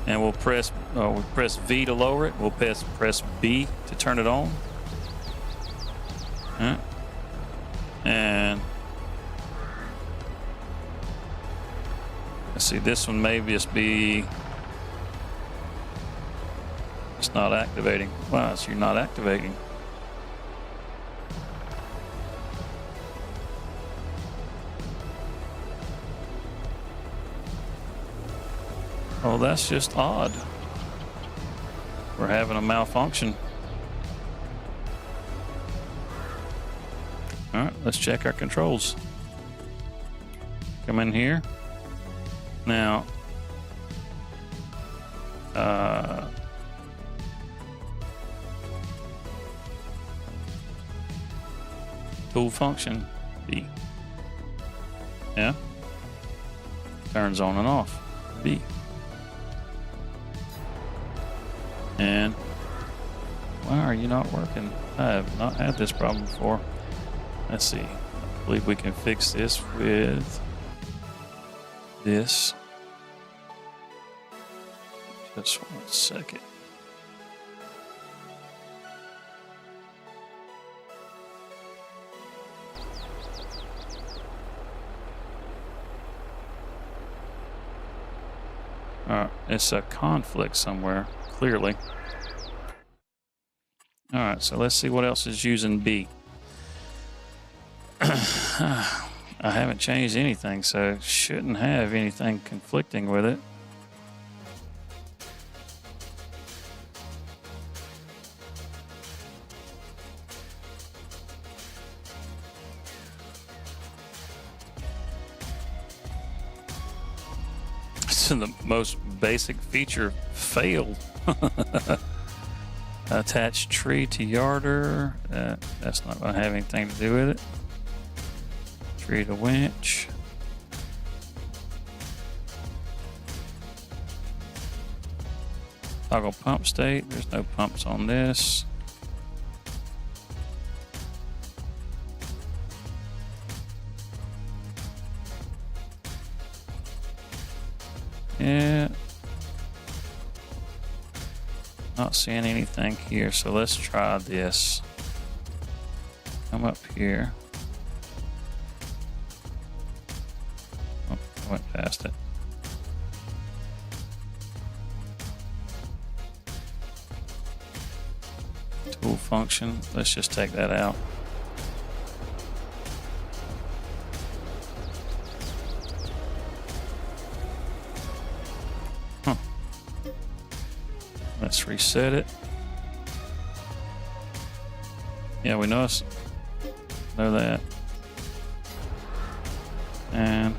And we'll press V to lower it. We'll press B to turn it on. Right. And let's see, this one may just be, it's not activating. Wow, so you're not activating. Oh, that's just odd. We're having a malfunction. All right, let's check our controls. Come in here. Now, tool function B. Yeah. Turns on and off B. And why are you not working? I have not had this problem before. Let's see. I believe we can fix this with this. Just 1 second. It's a conflict somewhere, clearly. All right, so let's see what else is using B. I haven't changed anything, so shouldn't have anything conflicting with it. So the most basic feature failed. Attach tree to yarder. That's not going to have anything to do with it. Tree to winch. Toggle pump state. There's no pumps on this. Yeah. Not seeing anything here, so let's try this. Come up here. Oh, I went past it. Tool function. Let's just take that out. Let's reset it. Yeah, we know that. And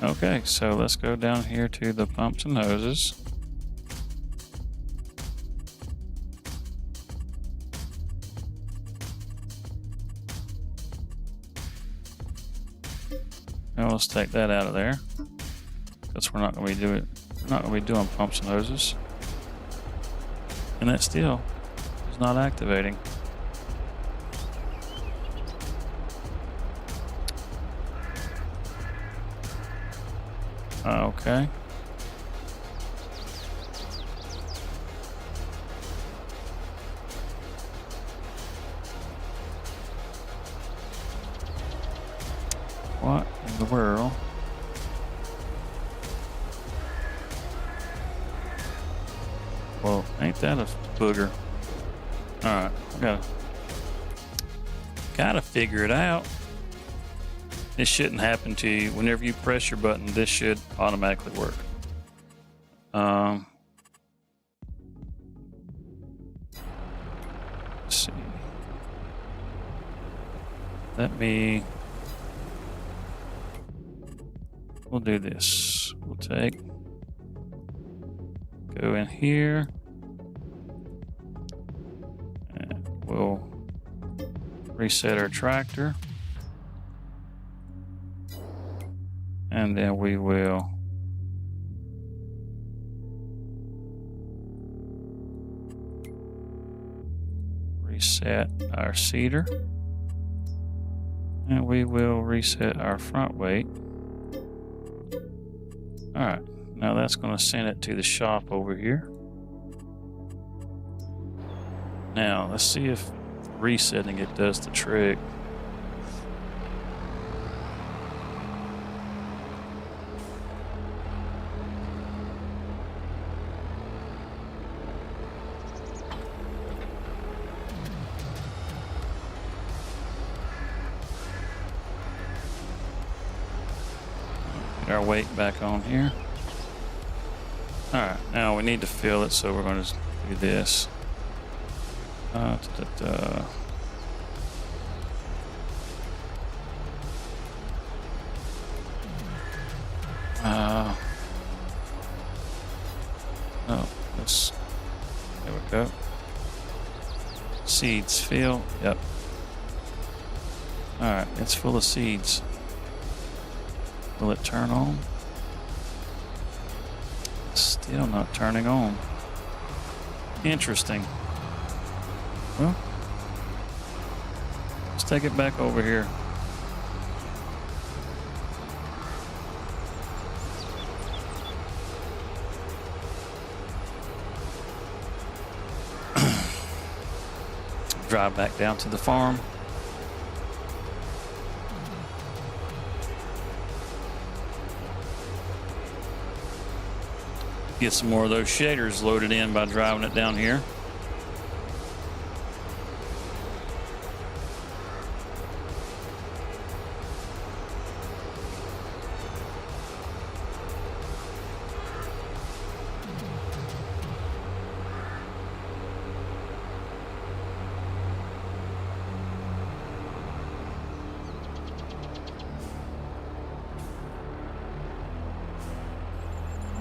okay, so let's go down here to the pumps and hoses. Now let's take that out of there. Because we're not going to be doing pumps and hoses, and that still is not activating. Okay. What in the world? Well, ain't that a booger? Alright, I gotta figure it out. This shouldn't happen to you. Whenever you press your button, this should automatically work. Let's see. We'll do this. We'll go in here, and we'll reset our tractor, and then we will reset our seeder, and we will reset our front weight. All right. Now that's going to send it to the shop over here. Now let's see if resetting it does the trick. Get our weight back on here. Alright, now we need to fill it, so we're going to do this. No. There we go. Seeds fill. Yep. Alright, it's full of seeds. Will it turn on? Still not turning on. Interesting. Well, let's take it back over here. Drive back down to the farm. Get some more of those shaders loaded in by driving it down here.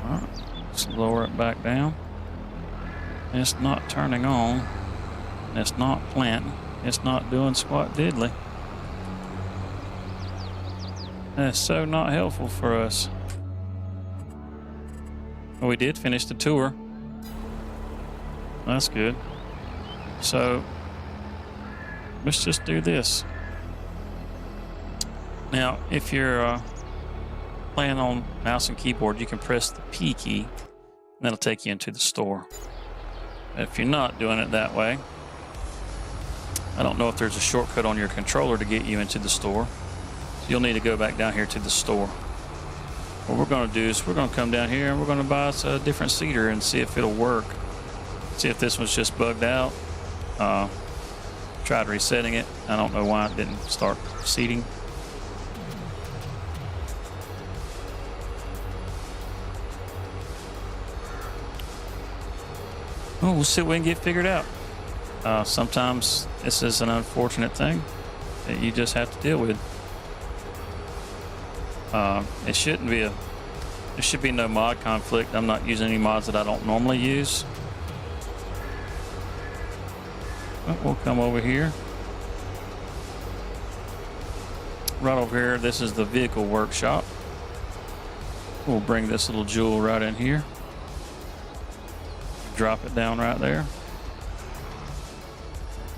All right, let's lower it back down. It's not turning on. It's not planting. It's not doing squat diddly. That's so not helpful for us. Well, we did finish the tour. That's good. So let's just do this. Now, if you're playing on mouse and keyboard, you can press the P key, and that'll take you into the store. If you're not doing it that way, I don't know if there's a shortcut on your controller to get you into the store. So you'll need to go back down here to the store. What we're going to do is we're going to come down here and we're going to buy us a different seater and see if it'll work. See if this one's just bugged out. Tried resetting it. I don't know why it didn't start seating. Oh, we'll see what we can get figured out. Sometimes this is an unfortunate thing that you just have to deal with. It shouldn't be there should be no mod conflict. I'm not using any mods that I don't normally use. But we'll come over here. Right over here, this is the vehicle workshop. We'll bring this little jewel right in here. Drop it down right there.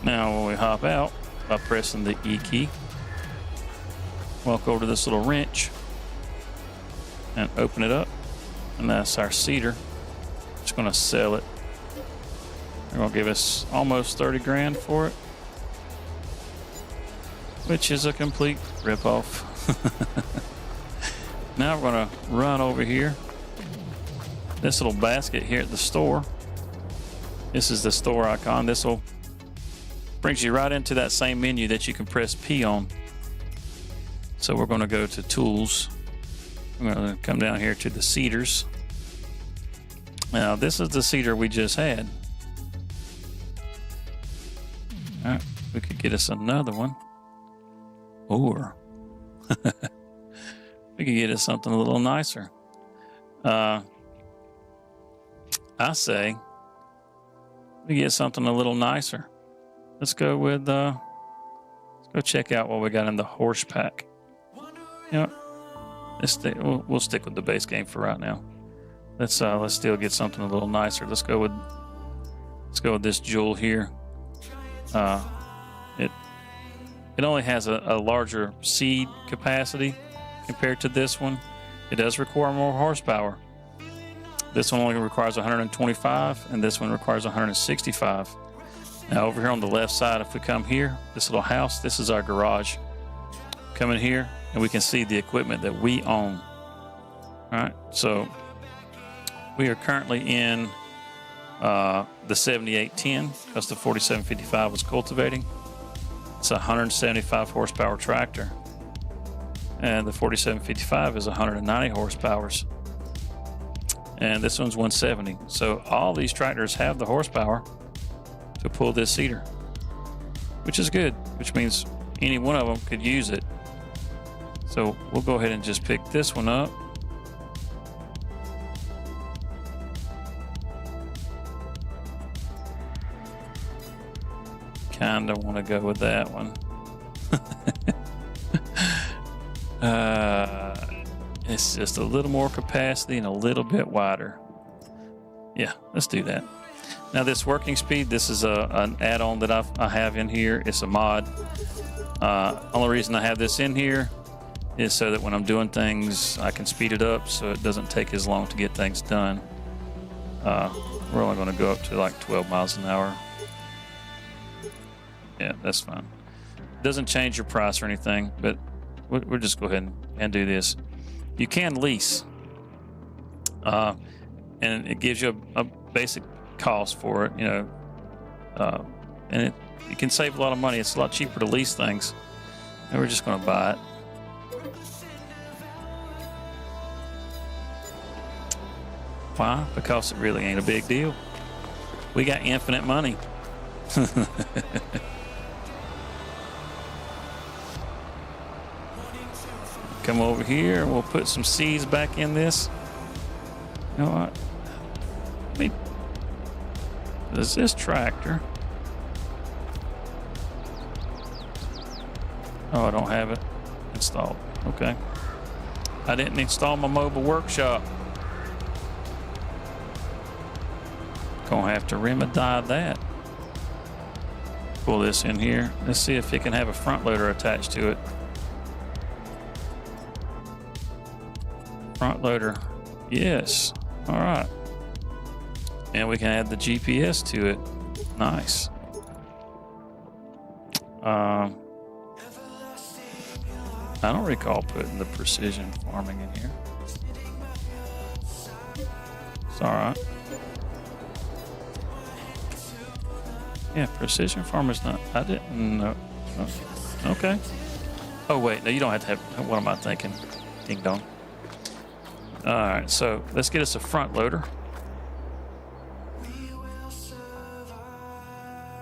Now when we hop out by pressing the E key, walk over to this little wrench and open it up, and that's our seater. Just going to sell it. They're going to give us almost 30 grand for it, which is a complete ripoff. Now we're going to run over here. This little basket here at the store. This is the store icon. This will brings you right into that same menu that you can press P on. So we're going to go to Tools. We're going to come down here to the seaters. Now this is the seater we just had. All right, we could get us another one, or we could get us something a little nicer. I say we get something a little nicer. Let's go with let's go check out what we got in the horse pack. You know, we'll stick with the base game for right now. Let's still get something a little nicer. Let's go with this jewel here. It only has a larger seed capacity compared to this one. It does require more horsepower. This one only requires 125, and this one requires 165. Now over here on the left side, if we come here, this little house, this is our garage. Come in here, and we can see the equipment that we own. All right, so we are currently in the 7810 because the 4755 was cultivating. It's a 175 horsepower tractor, and the 4755 is 190 horsepower. And this one's 170. So all these tractors have the horsepower to pull this seeder, which is good, which means any one of them could use it. So we'll go ahead and just pick this one up. Kinda want to go with that one. It's just a little more capacity and a little bit wider. Yeah, let's do that. Now this working speed, this is an add-on that I have in here. It's a mod. Only reason I have this in here is so that when I'm doing things, I can speed it up so it doesn't take as long to get things done. We're only going to go up to like 12 miles an hour. Yeah, that's fine. It doesn't change your price or anything, but we'll just go ahead and do this. You can lease, and it gives you a basic cost for it, you know, and it can save a lot of money. It's a lot cheaper to lease things, and we're just going to buy it. Why? Because it really ain't a big deal. We got infinite money. Come over here, we'll put some seeds back in this. You know what? Does this tractor? Oh, I don't have it installed. Okay. I didn't install my mobile workshop. Gonna have to remedy that. Pull this in here. Let's see if it can have a front loader attached to it. Front loader. Yes. All right. And we can add the GPS to it. Nice. I don't recall putting the precision farming in here. It's all right. Yeah, precision farmer's not. I didn't know. Okay. Oh, wait. No, you don't have to have. What am I thinking? Ding dong. All right. So let's get us a front loader.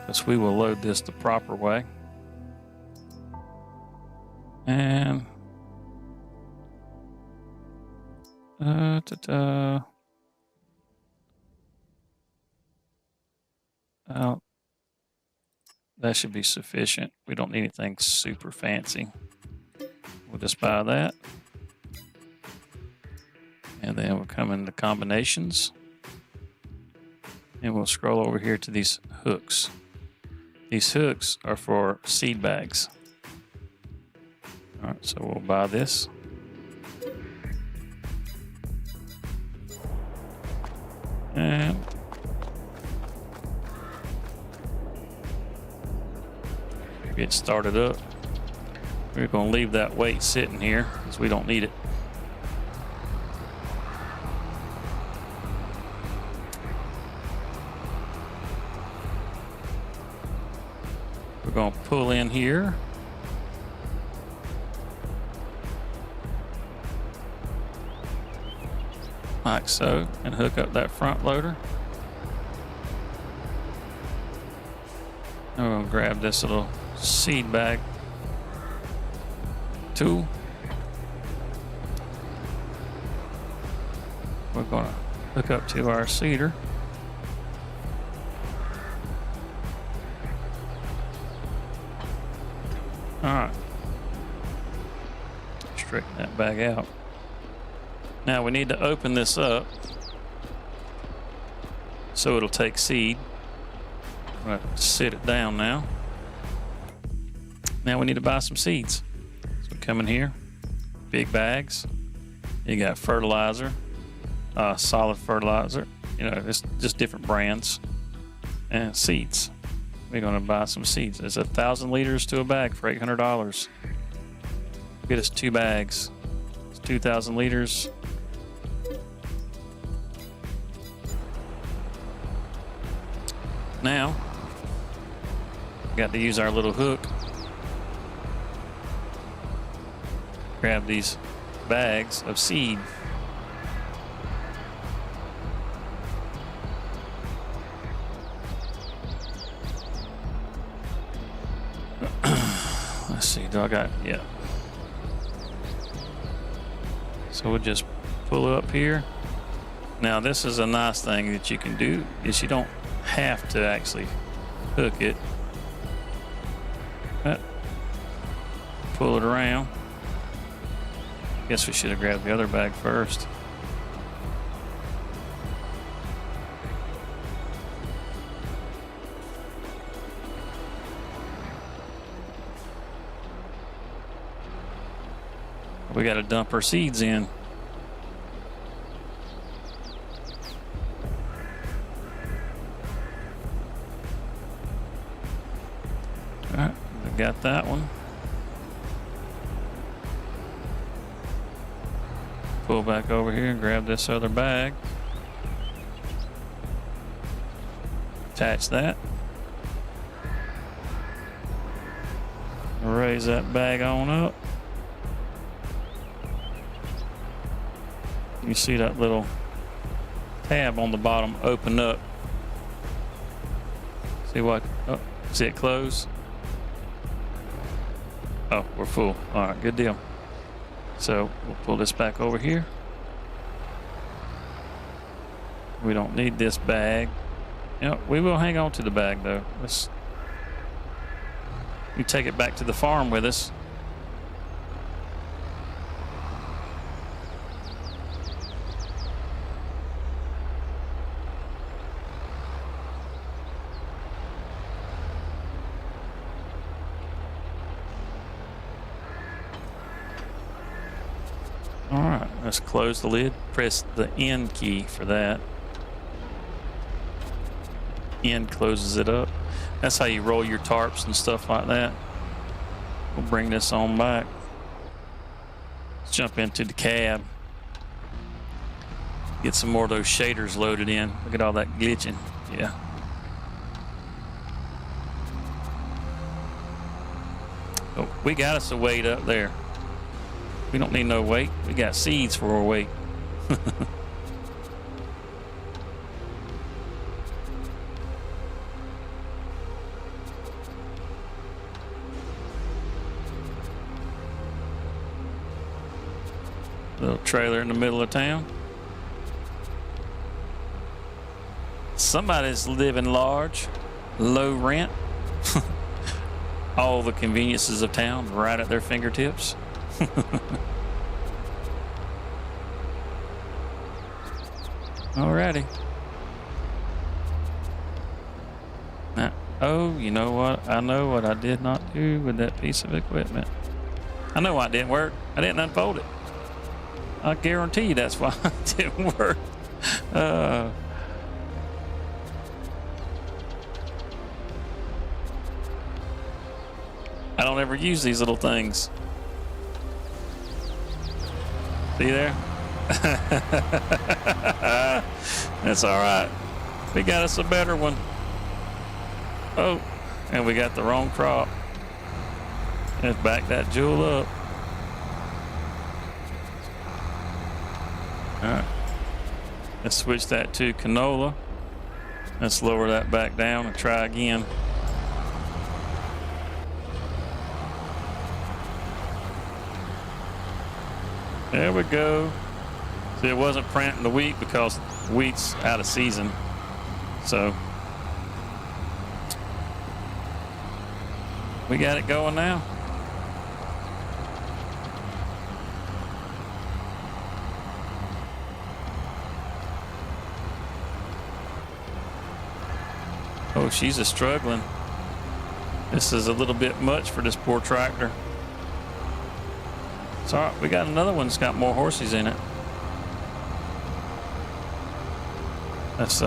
Because we will load this the proper way. And that should be sufficient. We don't need anything super fancy. We'll just buy that. And then we'll come into combinations. And we'll scroll over here to these hooks. These hooks are for seed bags. All right, so we'll buy this. And get started up. We're going to leave that weight sitting here because we don't need it. We're going to pull in here. Like so, and hook up that front loader. And we're going to grab this little seed bag tool. We're going to hook up to our seeder. All right. Straighten that bag out. Now we need to open this up so it'll take seed. I'm going to sit it down now. Now we need to buy some seeds. So come in here, big bags. You got fertilizer, solid fertilizer. You know, it's just different brands and seeds. We're going to buy some seeds. It's 1,000 liters to a bag for $800. Get us 2 bags. It's 2,000 liters. Now, got to use our little hook. Grab these bags of seed. Let's see, do I got, yeah. So we'll just pull up here. Now this is a nice thing that you can do, is you don't have to actually hook it. Pull it around. Guess we should have grabbed the other bag first. We got to dump our seeds in. All right, we got that one. Pull back over here and grab this other bag. Attach that. Raise that bag on up. You see that little tab on the bottom open up. See what? Oh, see it close? Oh, we're full. All right, good deal. So we'll pull this back over here. We don't need this bag. You know, we will hang on to the bag though. We take it back to the farm with us. All right, let's close the lid. Press the N key for that. N closes it up. That's how you roll your tarps and stuff like that. We'll bring this on back. Let's jump into the cab. Get some more of those shaders loaded in. Look at all that glitching. Yeah. Oh, we got us a weight up there. We don't need no weight. We got seeds for our weight. Little trailer in the middle of town. Somebody's living large, low rent. All the conveniences of town right at their fingertips. Alrighty. Now, oh, you know what? I know what I did not do with that piece of equipment. I know why it didn't work. I didn't unfold it. I guarantee you that's why it didn't work. I don't ever use these little things. See there? That's all right. We got us a better one. Oh, and we got the wrong crop. Let's back that jewel up. All right. Let's switch that to canola. Let's lower that back down and try again. There we go. See, it wasn't printing the wheat because wheat's out of season. So we got it going now. Oh, she's a struggling. This is a little bit much for this poor tractor. It's all right. We got another one that's got more horses in it. Let's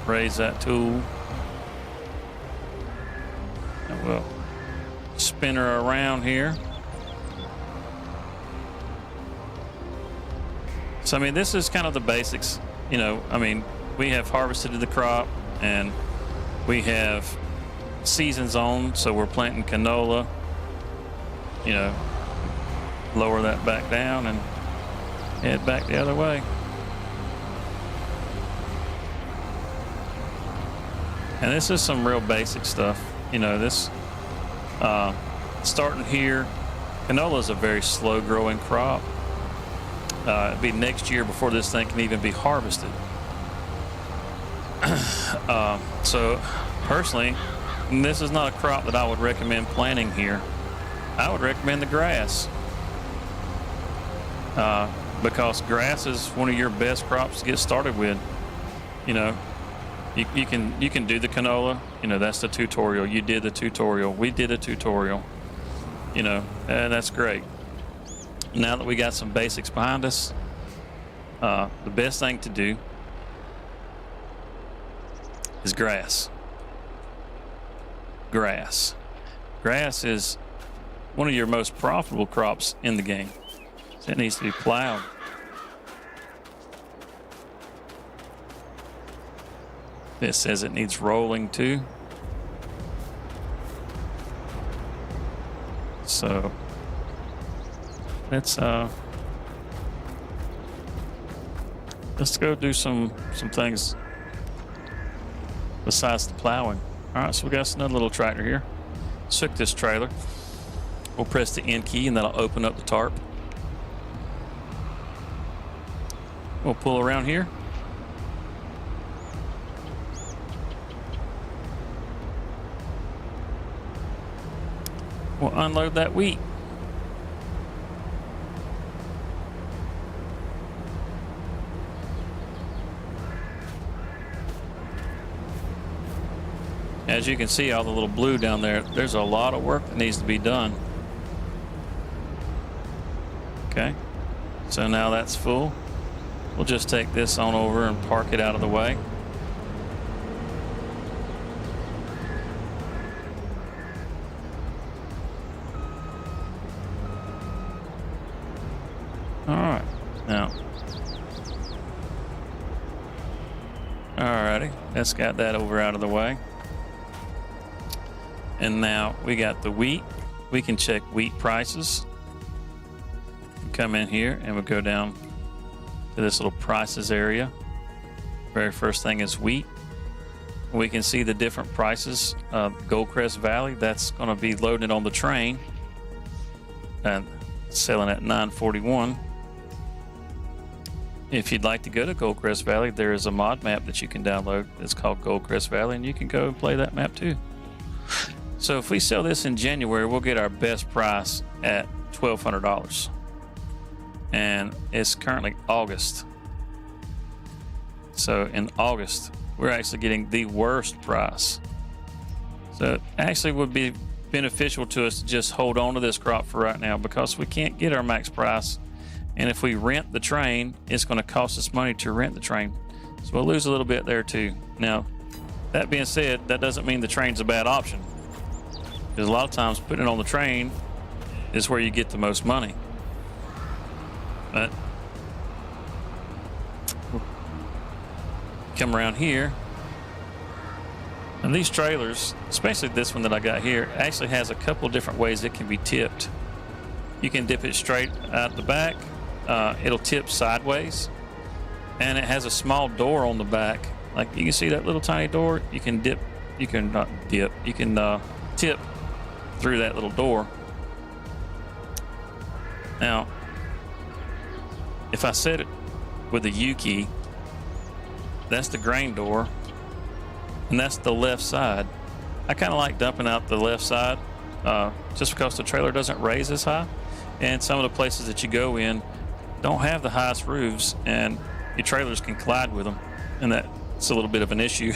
raise that tool. And we'll spin her around here. So, I mean, this is kind of the basics. You know, I mean, we have harvested the crop and we have seasons on, so we're planting canola. You know, lower that back down and head back the other way. And this is some real basic stuff. You know, this starting here, canola is a very slow growing crop. It'll be next year before this thing can even be harvested. So personally, this is not a crop that I would recommend planting here. I would recommend the grass, because grass is one of your best crops to get started with. You know, you can do the canola. You know, that's the tutorial. You did the tutorial. We did a tutorial. You know, and that's great. Now that we got some basics behind us, the best thing to do is grass. Grass is one of your most profitable crops in the game. So it needs to be plowed. This says it needs rolling too. So let's go do some things besides the plowing. All right, so we got another little tractor here. Let's hook this trailer. We'll press the N key and that'll open up the tarp. We'll pull around here. We'll unload that wheat. As you can see, all the little blue down there, there's a lot of work that needs to be done. Okay, so now that's full. We'll just take this on over and park it out of the way. All right, now, alrighty, let's got that over out of the way. And now we got the wheat. We can check wheat prices. Come in here and we'll go down to this little prices area. Very first thing is wheat. We can see the different prices. Goldcrest Valley, that's going to be loaded on the train and selling at $9.41. If you'd like to go to Goldcrest Valley, there is a mod map that you can download. It's called Goldcrest Valley, and you can go and play that map too. So if we sell this in January, we'll get our best price at $1,200. And it's currently August. So in August, we're actually getting the worst price. So it actually would be beneficial to us to just hold on to this crop for right now, because we can't get our max price. And if we rent the train, it's going to cost us money to rent the train. So we'll lose a little bit there too. Now, that being said, that doesn't mean the train's a bad option. Because a lot of times putting it on the train is where you get the most money. But come around here, and these trailers, especially this one that I got here, actually has a couple of different ways it can be tipped. You can dip it straight out the back. It'll tip sideways, and it has a small door on the back. Like you can see that little tiny door. You can dip. You can not dip. You can tip through that little door. Now, if I set it with the U key, that's the grain door, and that's the left side. I kind of like dumping out the left side just because the trailer doesn't raise as high, and some of the places that you go in don't have the highest roofs, and your trailers can collide with them, and that's a little bit of an issue.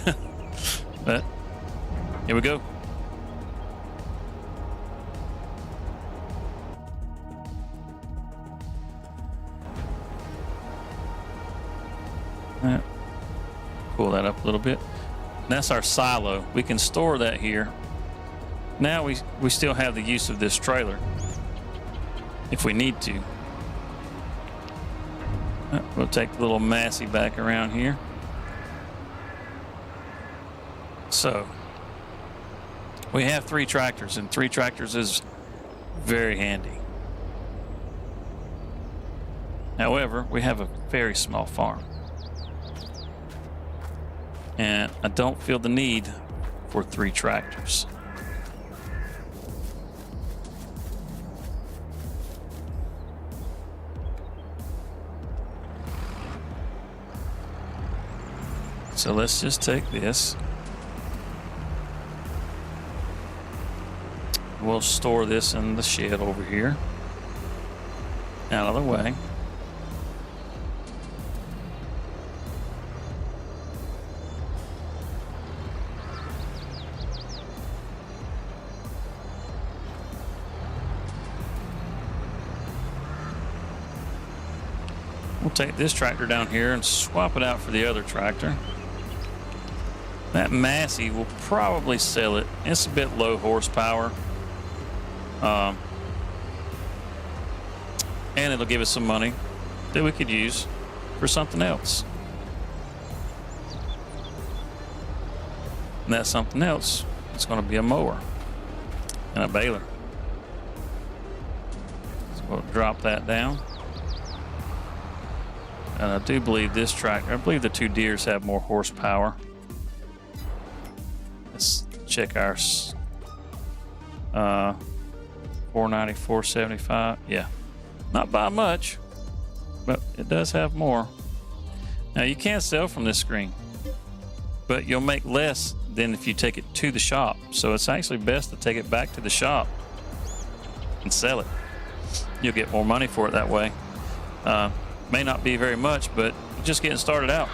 But here we go. Pull that up a little bit. That's our silo. We can store that here. Now we still have the use of this trailer if we need to. We'll take the little Massey back around here. So we have 3 tractors, and 3 tractors is very handy. However, we have a very small farm, and I don't feel the need for 3 tractors. So let's just take this. We'll store this in the shed over here, out of the way. We'll take this tractor down here and swap it out for the other tractor. That Massey will probably sell it. It's a bit low horsepower. And it'll give us some money that we could use for something else. And that something else is going to be a mower and a baler. So we'll drop that down. And I do believe this tractor, I believe the 2 Deeres have more horsepower. Let's check our 490, 475. Yeah, not by much, but it does have more. Now you can sell from this screen, but you'll make less than if you take it to the shop. So it's actually best to take it back to the shop and sell it. You'll get more money for it that way. May not be very much, but just getting started out.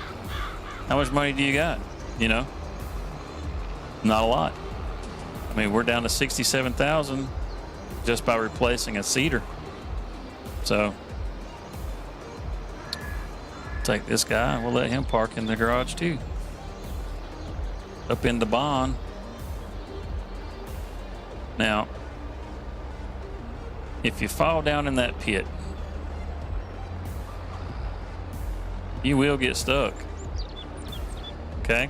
How much money do you got? You know, not a lot. I mean, we're down to 67,000 just by replacing a seeder. So take this guy and we'll let him park in the garage too. Up in the bond. Now, if you fall down in that pit, you will get stuck. Okay?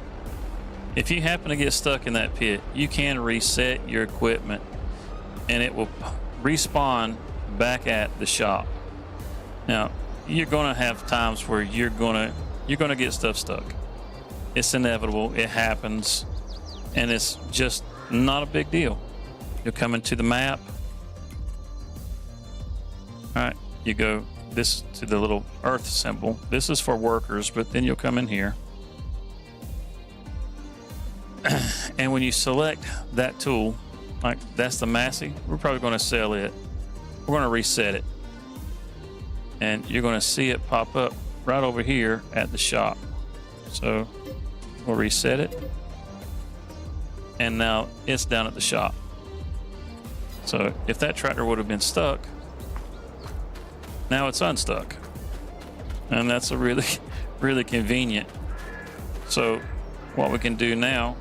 If you happen to get stuck in that pit, you can reset your equipment and it will respawn back at the shop. Now, you're going to have times where you're going to get stuff stuck. It's inevitable. It happens, and it's just not a big deal. You'll come into the map. All right, you go this to the little earth symbol. This is for workers, but then you'll come in here. And when you select that tool, like that's the Massey, we're probably going to sell it. We're going to reset it. And you're going to see it pop up right over here at the shop. So we'll reset it. And now it's down at the shop. So if that tractor would have been stuck, now it's unstuck. And that's a really, really convenient. So what we can do now,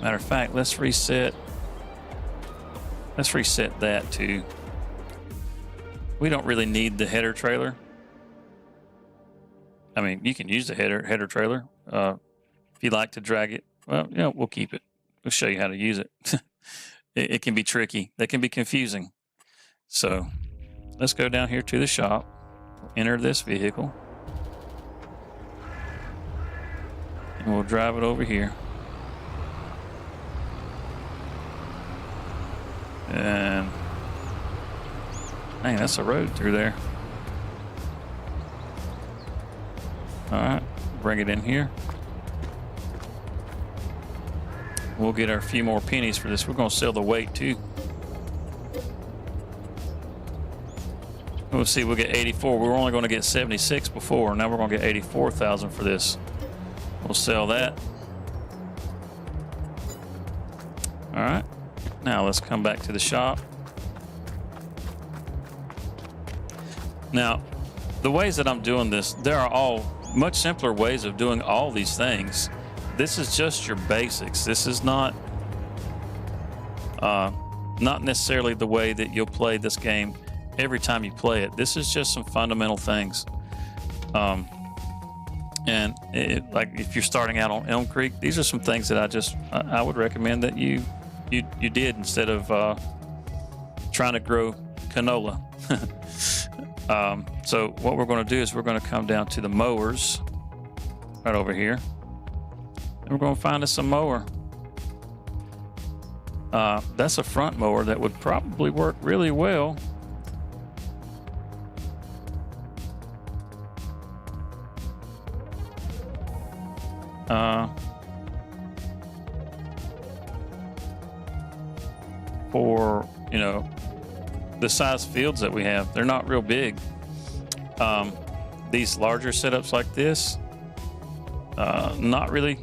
matter of fact, let's reset that too. We don't really need the header trailer. I mean, you can use the header trailer if you like to drag it. Well, you know, we'll keep it. We'll show you how to use it. It can be tricky. That can be confusing. So let's go down here to the shop, enter this vehicle, and we'll drive it over here. And man, that's a road through there. All right, bring it in here. We'll get our few more pennies for this. We're going to sell the weight too. We'll see, we'll get 84. We were only going to get 76 before. Now we're going to get 84,000 for this. We'll sell that. All right. Now let's come back to the shop. Now, the ways that I'm doing this, there are all much simpler ways of doing all these things. This is just your basics. This is not necessarily the way that you'll play this game every time you play it. This is just some fundamental things. And like if you're starting out on Elm Creek, these are some things that I would recommend that you did instead of trying to grow canola. So what we're going to do is we're going to come down to the mowers right over here, and we're going to find us some mower. That's a front mower that would probably work really well. For, you know, the size fields that we have, they're not real big. These larger setups like this, not really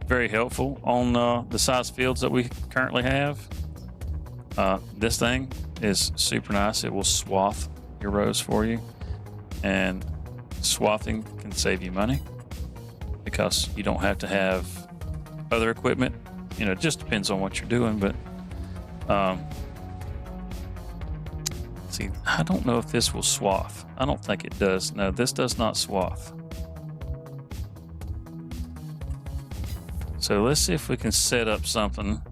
very helpful on the size fields that we currently have. This thing is super nice. It will swath your rows for you, and swathing can save you money because you don't have to have other equipment. You know, it just depends on what you're doing, but see, I don't know if this will swath. I don't think it does. No, this does not swath. So let's see if we can set up something.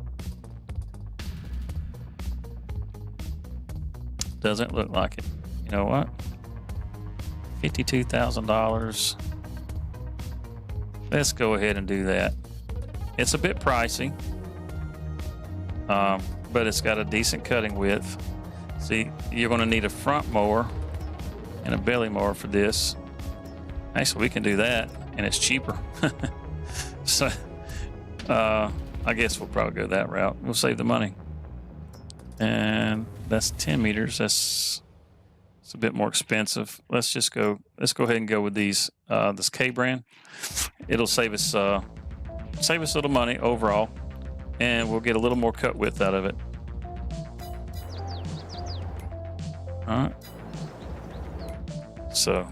Doesn't look like it. You know what? $52,000. Let's go ahead and do that. It's a bit pricey, but it's got a decent cutting width. See, you're going to need a front mower and a belly mower for this. Actually, we can do that, and it's cheaper. So I guess we'll probably go that route. We'll save the money. And that's 10 meters. It's a bit more expensive. Let's go ahead and go with these this K brand. It'll save us a little money overall, and we'll get a little more cut width out of it. All right. So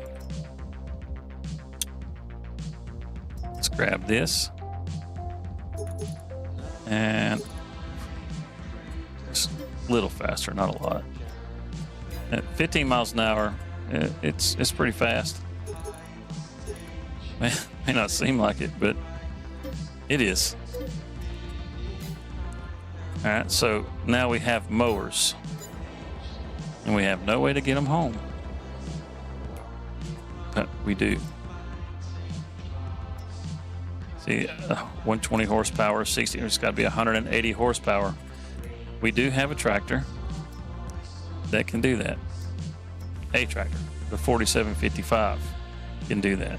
let's grab this and just a little faster, not a lot. At 15 miles an hour, it's pretty fast. May not seem like it, but it is. All right, so now we have mowers, and we have no way to get them home, but we do. See, 120 horsepower, 60. It's got to be 180 horsepower. We do have a tractor that can do that. A tractor, the 4755 can do that.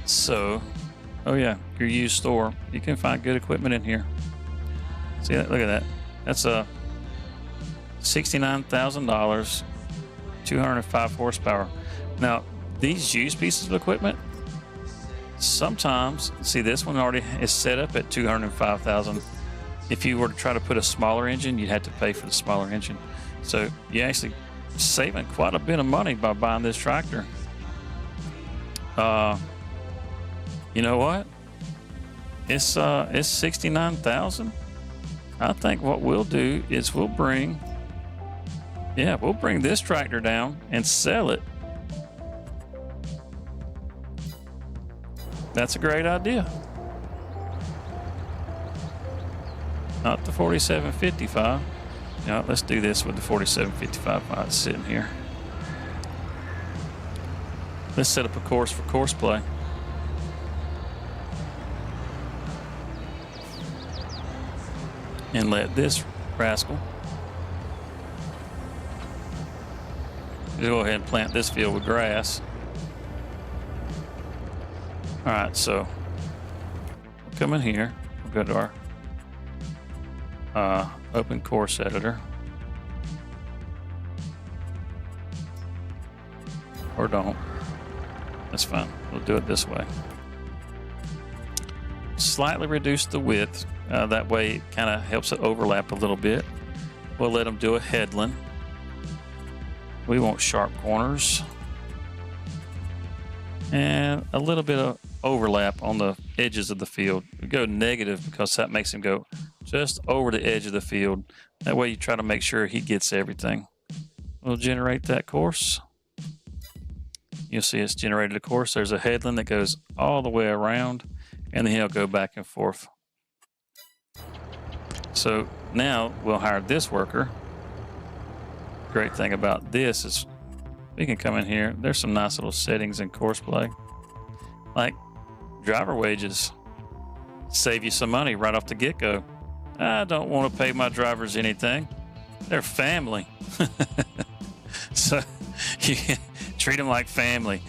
So, oh yeah, your used store, you can find good equipment in here. See that? Look at that. That's a $69,000, 205 horsepower. Now, these used pieces of equipment, sometimes, see, this one already is set up at 205,000. If you were to try to put a smaller engine, you'd have to pay for the smaller engine. So you're actually saving quite a bit of money by buying this tractor. You know what? It's 69,000. I think what we'll do is we'll bring this tractor down and sell it. That's a great idea. Not the 4755. Now let's do this with the 4755 while it's sitting here. Let's set up a course for course play. And let this rascal go ahead and plant this field with grass. All right, so we'll come in here. We'll go to our open course editor. Or don't. That's fine. We'll do it this way. Slightly reduce the width. That way it kind of helps it overlap a little bit. We'll let them do a headland. We want sharp corners. And a little bit of overlap on the edges of the field. We go negative because that makes him go just over the edge of the field. That way you try to make sure he gets everything. We'll generate that course. You'll see it's generated a course. There's a headland that goes all the way around, and then he'll go back and forth. So now we'll hire this worker. Great thing about this is we can come in here. There's some nice little settings in course play. Like driver wages. Save you some money right off the get-go. I don't want to pay my drivers anything. They're family. So you treat them like family.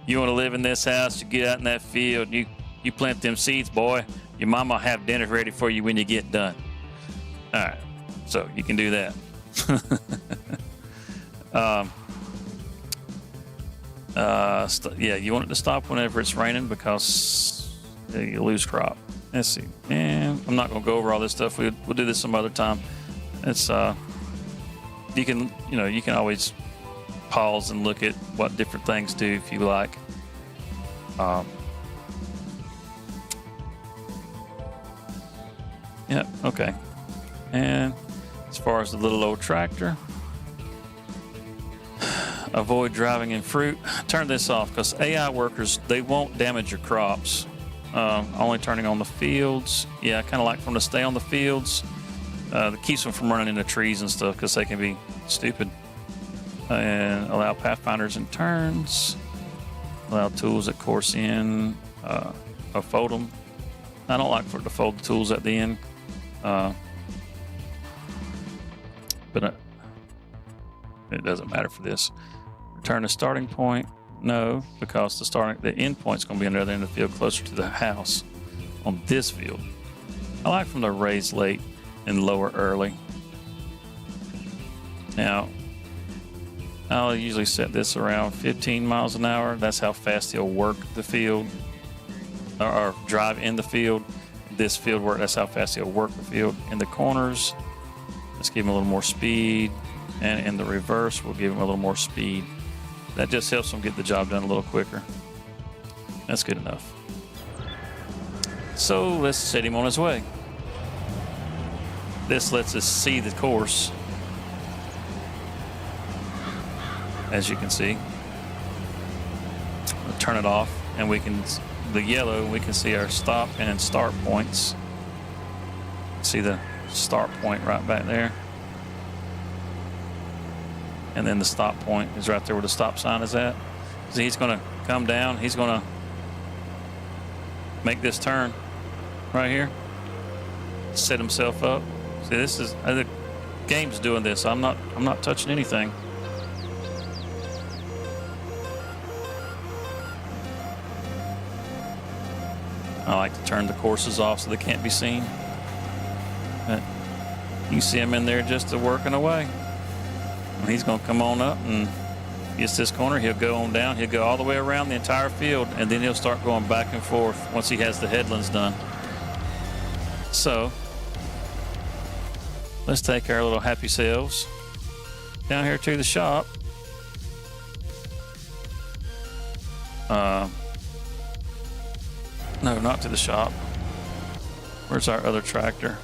You want to live in this house, you get out in that field, you plant them seeds, boy. Your mama will have dinner ready for you when you get done. All right, so you can do that. Yeah, you want it to stop whenever it's raining because you lose crop. Let's see. And I'm not going to go over all this stuff. We'll do this some other time. It's you can always pause and look at what different things do if you like. Yeah, okay. And as far as the little old tractor, avoid driving in fruit. Turn this off because AI workers, they won't damage your crops. Only turning on the fields. Yeah, I kind of like for them to stay on the fields. That keeps them from running into trees and stuff because they can be stupid. And allow pathfinders and turns. Allow tools that course in. Or fold them. I don't like for it to fold the tools at the end. But it doesn't matter for this. Return to starting point. No, because the end point's going to be on the other end of the field, closer to the house on this field. I like from the raise late and lower early. Now, I'll usually set this around 15 miles an hour. That's how fast he'll work the field or drive in the field. This field work, that's how fast he'll work the field. In the corners, let's give him a little more speed. And in the reverse, we'll give him a little more speed. That just helps him get the job done a little quicker. That's good enough. So let's set him on his way. This lets us see the course. As you can see. We'll turn it off and we can, the yellow, we can see our stop and start points. See the start point right back there. And then the stop point is right there where the stop sign is at. So he's going to come down. He's going to make this turn right here. Set himself up. See, this is the game's doing this. I'm not touching anything. I like to turn the courses off so they can't be seen. But you can see him in there just working away. He's going to come on up and gets this corner. He'll go on down. He'll go all the way around the entire field, and then he'll start going back and forth once he has the headlands done. So let's take our little happy selves down here to the shop. No, not to the shop. Where's our other tractor?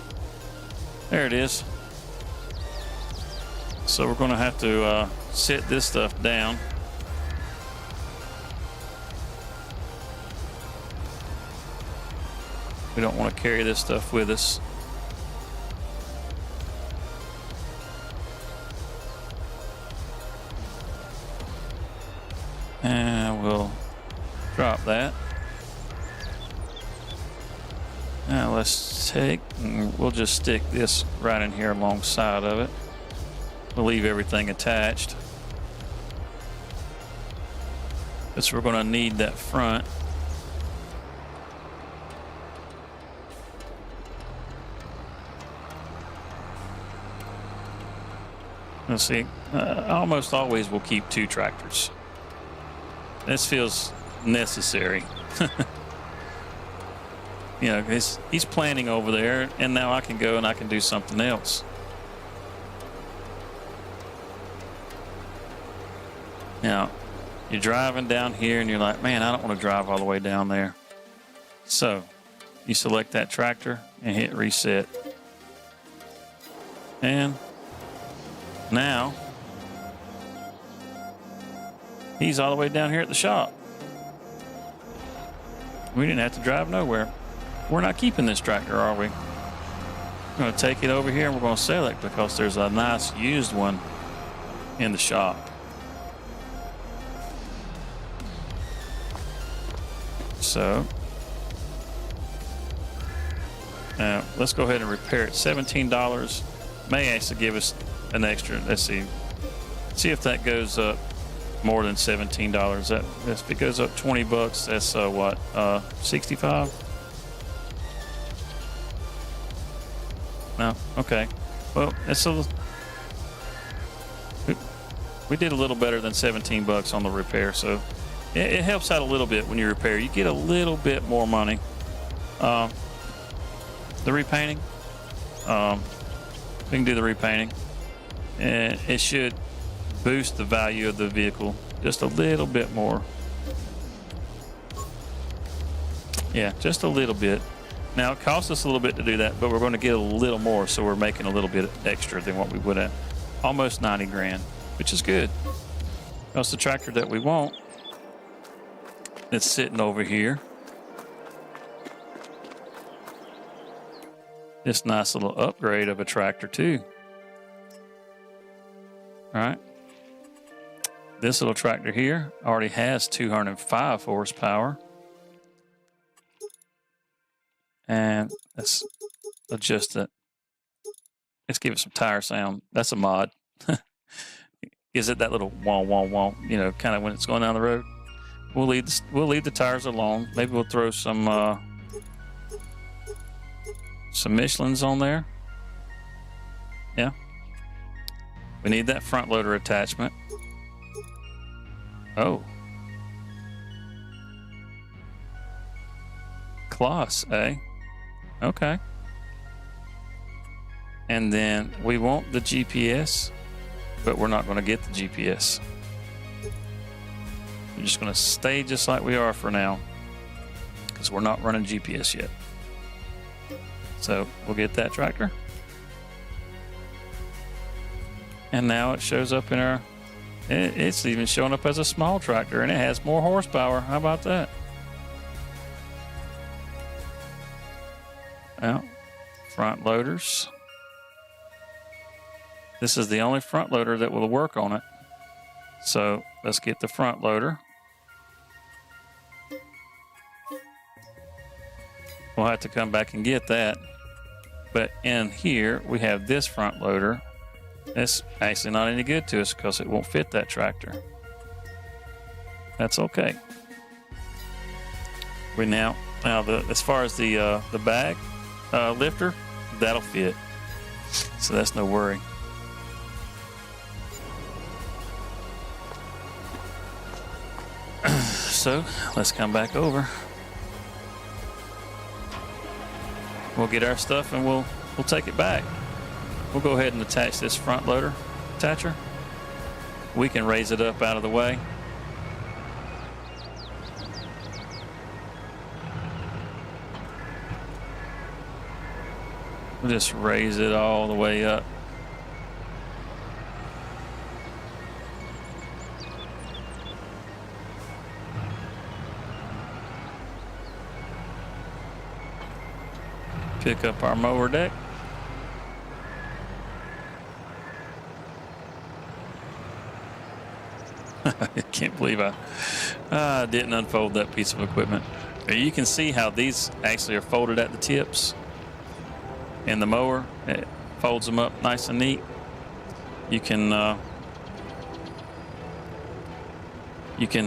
There it is. So we're going to have to sit this stuff down. We don't want to carry this stuff with us. And we'll drop that. Now let's we'll just stick this right in here alongside of it. We'll leave everything attached. Because we're going to need that front. Let's see. Almost always we'll keep two tractors. This feels necessary. You know, he's planning over there, and now I can go and I can do something else. Now, you're driving down here and you're like, man, I don't want to drive all the way down there. So you select that tractor and hit reset. And now he's all the way down here at the shop. We didn't have to drive nowhere. We're not keeping this tractor, are we? We're going to take it over here and we're going to sell it because there's a nice used one in the shop. So now let's go ahead and repair it. $17. May actually give us an extra. Let's see if that goes up more than $17. If it goes up $20, that's what, 65? No, okay. Well, we did a little better than $17 on the repair, so it helps out a little bit when you repair. You get a little bit more money. The repainting, we can do the repainting, and it should boost the value of the vehicle just a little bit more. Yeah, just a little bit. Now, it costs us a little bit to do that, but we're going to get a little more, so we're making a little bit extra than what we would have. Almost 90 grand, which is good. That's the tractor that we want. It's sitting over here. This nice little upgrade of a tractor, too. All right. This little tractor here already has 205 horsepower. And let's adjust it. Let's give it some tire sound. That's a mod. Give gives it that little wah wah wah, you know, kind of when it's going down the road. We'll leave the tires alone. Maybe we'll throw some Michelins on there. Yeah. We need that front loader attachment. Oh. Class, eh? Okay. And then we want the GPS, but we're not going to get the GPS. We're just going to stay just like we are for now, because we're not running GPS yet. So we'll get that tractor. And now it shows up in our, it's even showing up as a small tractor, and it has more horsepower. How about that? Well, front loaders. This is the only front loader that will work on it. So let's get the front loader. We'll have to come back and get that. But in here, we have this front loader. It's actually not any good to us because it won't fit that tractor. That's okay. We now as far as the bag lifter, that'll fit. So that's no worry. So let's come back over. We'll get our stuff and we'll take it back. We'll go ahead and attach this front loader attacher. We can raise it up out of the way. We'll just raise it all the way up. Pick up our mower deck. I can't believe I didn't unfold that piece of equipment. You can see how these actually are folded at the tips. And the mower, it folds them up nice and neat. You can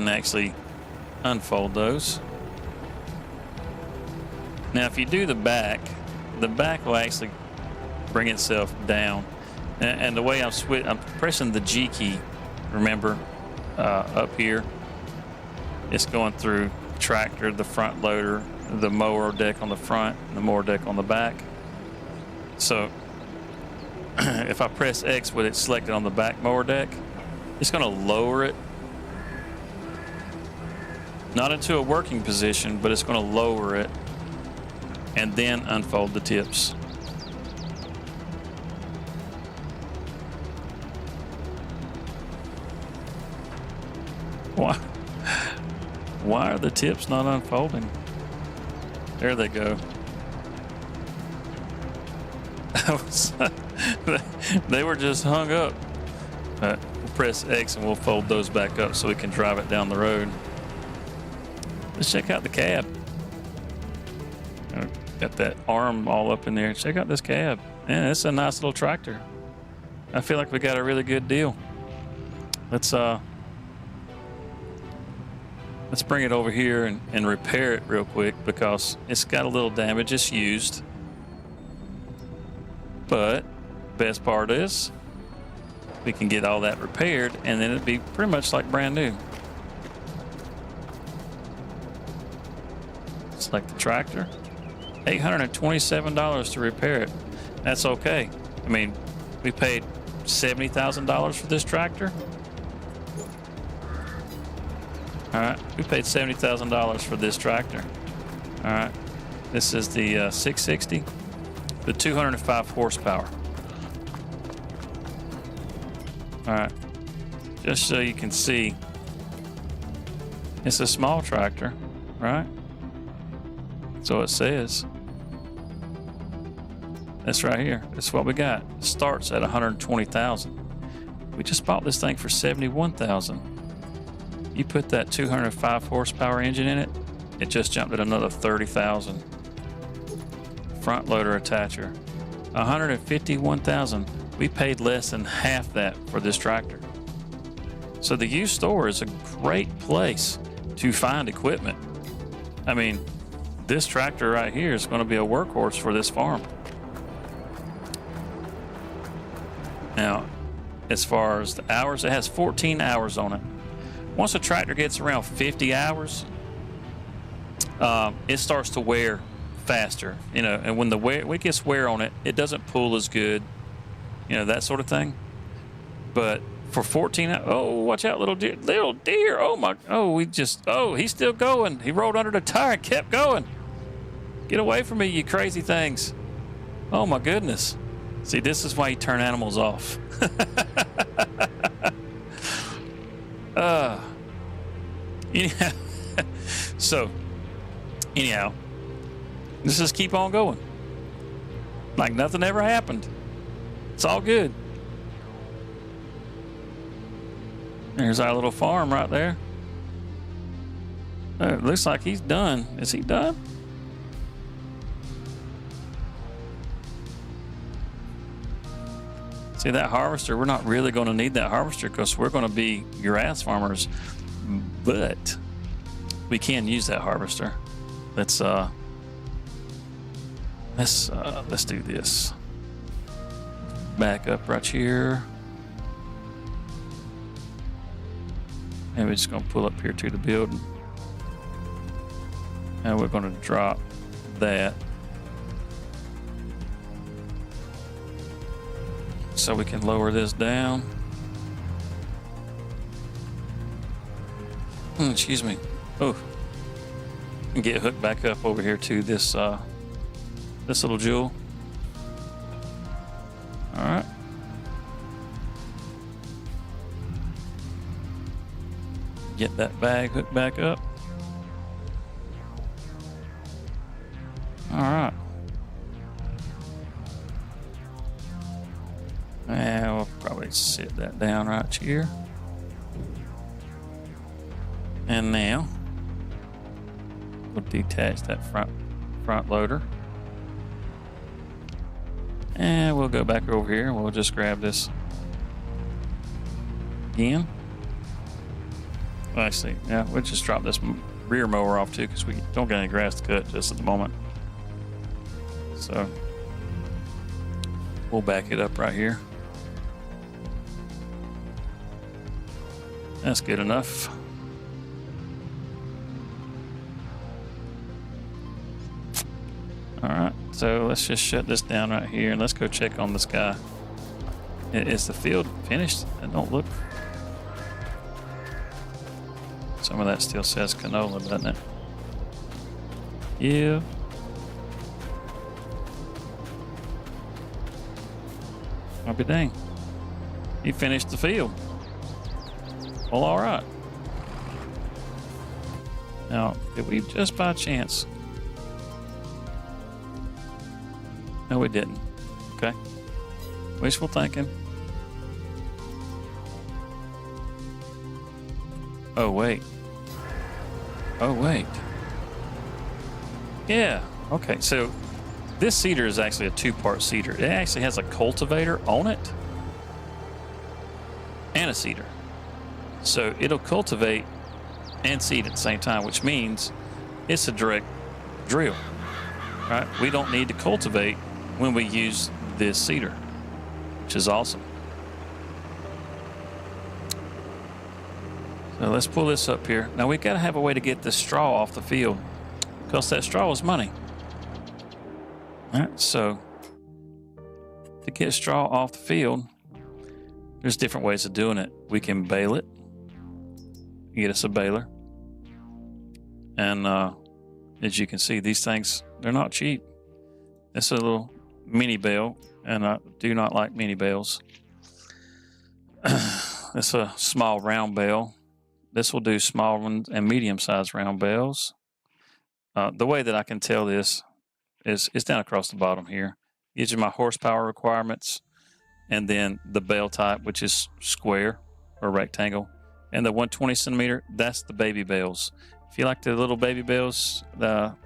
actually unfold those. Now, if you do the back will actually bring itself down. And the way I'm pressing the G key, remember, up here, it's going through tractor, the front loader, the mower deck on the front, and the mower deck on the back. So if I press X with it selected on the back mower deck, it's going to lower it, not into a working position, but it's going to lower it and then unfold the tips. Why are the tips not unfolding? There they go. They were just hung up. We'll press X and we'll fold those back up so we can drive it down the road. Let's check out the cab. Got that arm all up in there. Check out this cab. Man, it's a nice little tractor. I feel like we got a really good deal. Let's bring it over here and repair it real quick because it's got a little damage. It's used. But best part is we can get all that repaired and then it'd be pretty much like brand new. Select the tractor. $827 to repair it. That's okay. I mean, we paid $70,000 for this tractor. All right, we paid $70,000 for this tractor. All right, this is the 660, the 205 horsepower. All right, just so you can see, it's a small tractor, right? So it says. That's right here. That's what we got. It starts at $120,000. We just bought this thing for $71,000. You put that 205 horsepower engine in it, it just jumped at another $30,000. Front loader attacher, $151,000. We paid less than half that for this tractor. So the used store is a great place to find equipment. I mean, this tractor right here is going to be a workhorse for this farm. Now, as far as the hours, it has 14 hours on it. Once a tractor gets around 50 hours, it starts to wear faster, you know, and when it gets wear on it, it doesn't pull as good, you know, that sort of thing. But for 14, oh, watch out, little deer, he's still going. He rolled under the tire and kept going. Get away from me, you crazy things. Oh my goodness. See, this is why you turn animals off. Yeah. So, anyhow, let's just keep on going. Like nothing ever happened. It's all good. There's our little farm right there. It looks like he's done. Is he done? See, that harvester, we're not really going to need that harvester because we're going to be grass farmers, but we can use that harvester. Let's do this. Back up right here. And we're just going to pull up here to the building. And we're going to drop that. So we can lower this down. Excuse me. Oh. And get hooked back up over here to this this little jewel. All right. Get that bag hooked back up. All right. And we'll probably sit that down right here. And now we'll detach that front loader. And we'll go back over here and we'll just grab this again. Well, actually, yeah, we'll just drop this rear mower off too because we don't get any grass to cut just at the moment. So we'll back it up right here. That's good enough. All right, so let's just shut this down right here and let's go check on this guy. Is the field finished? It don't look. Some of that still says canola, doesn't it? Yeah. I'll be dang. He finished the field. Well, all right. Now, did we just by chance? No, we didn't. Okay. Wishful thinking. Oh, wait. Oh, wait. Yeah. Okay, so this seeder is actually a two-part seeder. It actually has a cultivator on it and a seeder. So it'll cultivate and seed at the same time, which means it's a direct drill, right? We don't need to cultivate when we use this seeder, which is awesome. So let's pull this up here. Now we've got to have a way to get this straw off the field because that straw is money. All right, so to get straw off the field, there's different ways of doing it. We can bale it. Get us a baler. And as you can see, these things, they're not cheap. It's a little mini bale, and I do not like mini bales. It's a small round bale. This will do small ones and medium-sized round bales. The way that I can tell this is it's down across the bottom here. Gives you my horsepower requirements, and then the bale type, which is square or rectangle. And the 120 centimeter, that's the baby bales. If you like the little baby bales,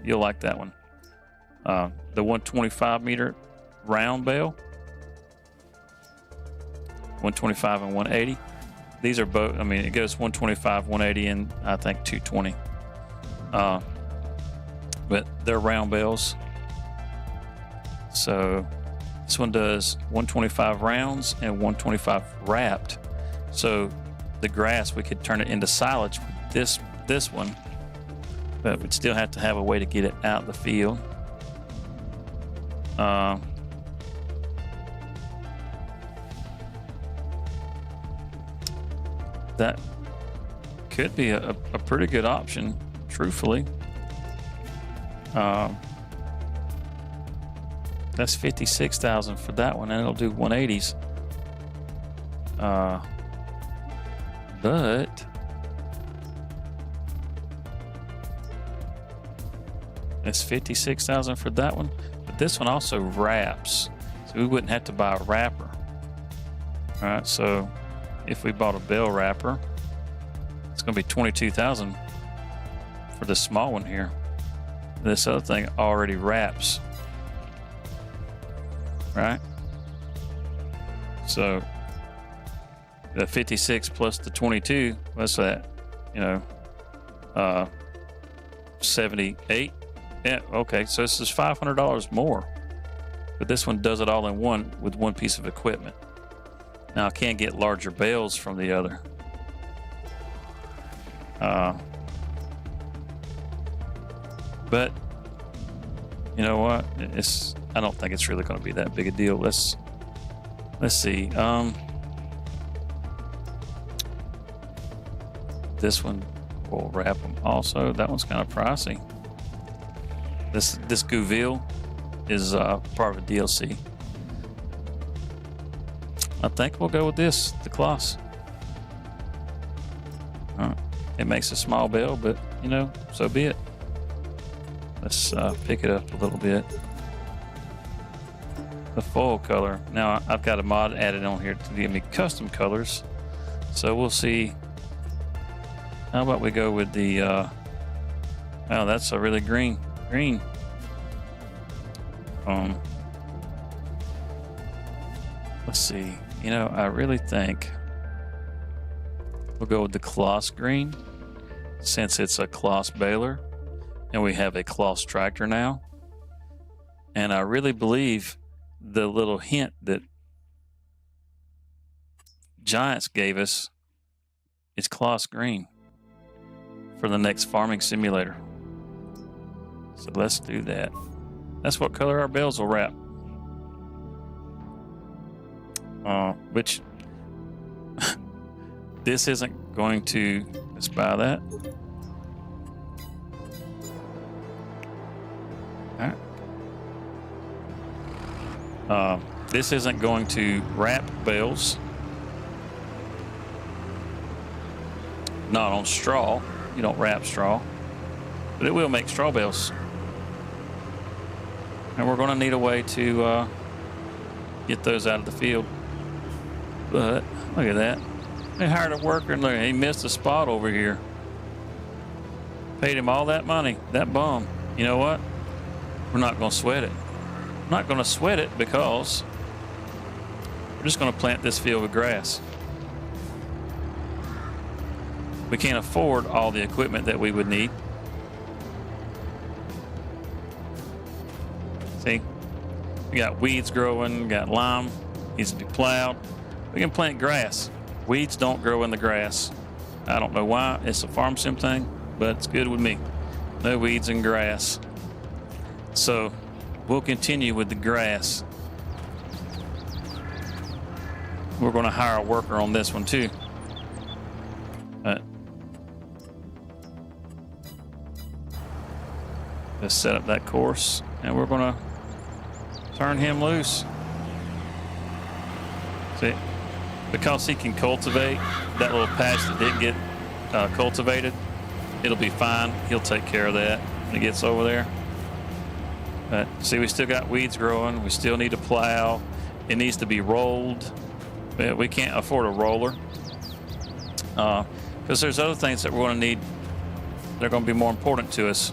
you'll like that one. The 125 meter round bale, 125 and 180. these are both, I mean, it goes 125, 180, and I think 220. But they're round bales. So this one does 125 rounds and 125 wrapped. So the grass, we could turn it into silage with this one, but we'd still have to have a way to get it out of the field. That could be a pretty good option, truthfully. That's $56,000 for that one, and it'll do 180s. But it's $56,000 for that one. But this one also wraps, so we wouldn't have to buy a wrapper. All right, so if we bought a bale wrapper, it's going to be $22,000 for this small one here. This other thing already wraps, right? So the 56 plus the 22, what's that? 78. Yeah, okay. So this is $500 more, but this one does it all in one with one piece of equipment. Now I can't get larger bales from the other. But you know what? I don't think it's really going to be that big a deal. Let's see. This one will wrap them also. That one's kind of pricey. This Gouville is part of a DLC. I think we'll go with this, the Kloss. It makes a small bale, but so be it. Let's pick it up a little bit. The foil color. Now I've got a mod added on here to give me custom colors. So we'll see. How about we go with the, oh, that's a really green. Let's see. I really think we'll go with the Kloss green, since it's a Kloss baler and we have a Kloss tractor now. And I really believe the little hint that Giants gave us is Kloss green for the next farming simulator. So let's do that. That's what color our bales will wrap. Which this isn't going to, let's buy that. All right. This isn't going to wrap bales. Not on straw. You don't wrap straw, but it will make straw bales. And we're going to need a way to get those out of the field. But look at that. They hired a worker and look, he missed a spot over here. Paid him all that money, that bum. You know what? We're not going to sweat it. I'm not going to sweat it because we're just going to plant this field with grass. We can't afford all the equipment that we would need. See, we got weeds growing, we got lime, needs to be plowed. We can plant grass. Weeds don't grow in the grass. I don't know why. It's a farm sim thing, but it's good with me. No weeds and grass. So we'll continue with the grass. We're going to hire a worker on this one too. Let's set up that course, and we're going to turn him loose. See, because he can cultivate that little patch that didn't get cultivated, it'll be fine. He'll take care of that when he gets over there. But see, we still got weeds growing. We still need to plow. It needs to be rolled. But we can't afford a roller because there's other things that we're going to need. They're going to be more important to us.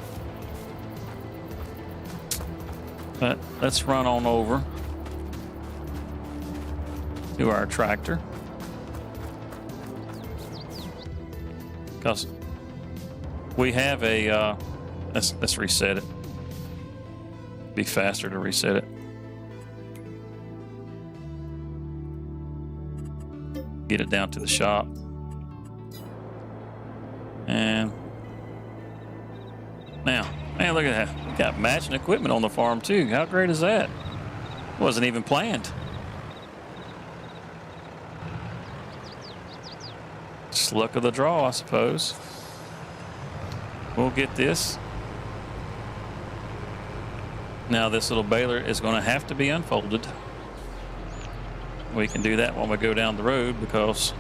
But let's run on over to our tractor. because we have a, let's reset it. Be faster to reset it. Get it down to the shop. And now, man, look at that. We got matching equipment on the farm too. How great is that? Wasn't even planned. Just luck of the draw, I suppose. We'll get this. Now this little baler is going to have to be unfolded. We can do that when we go down the road because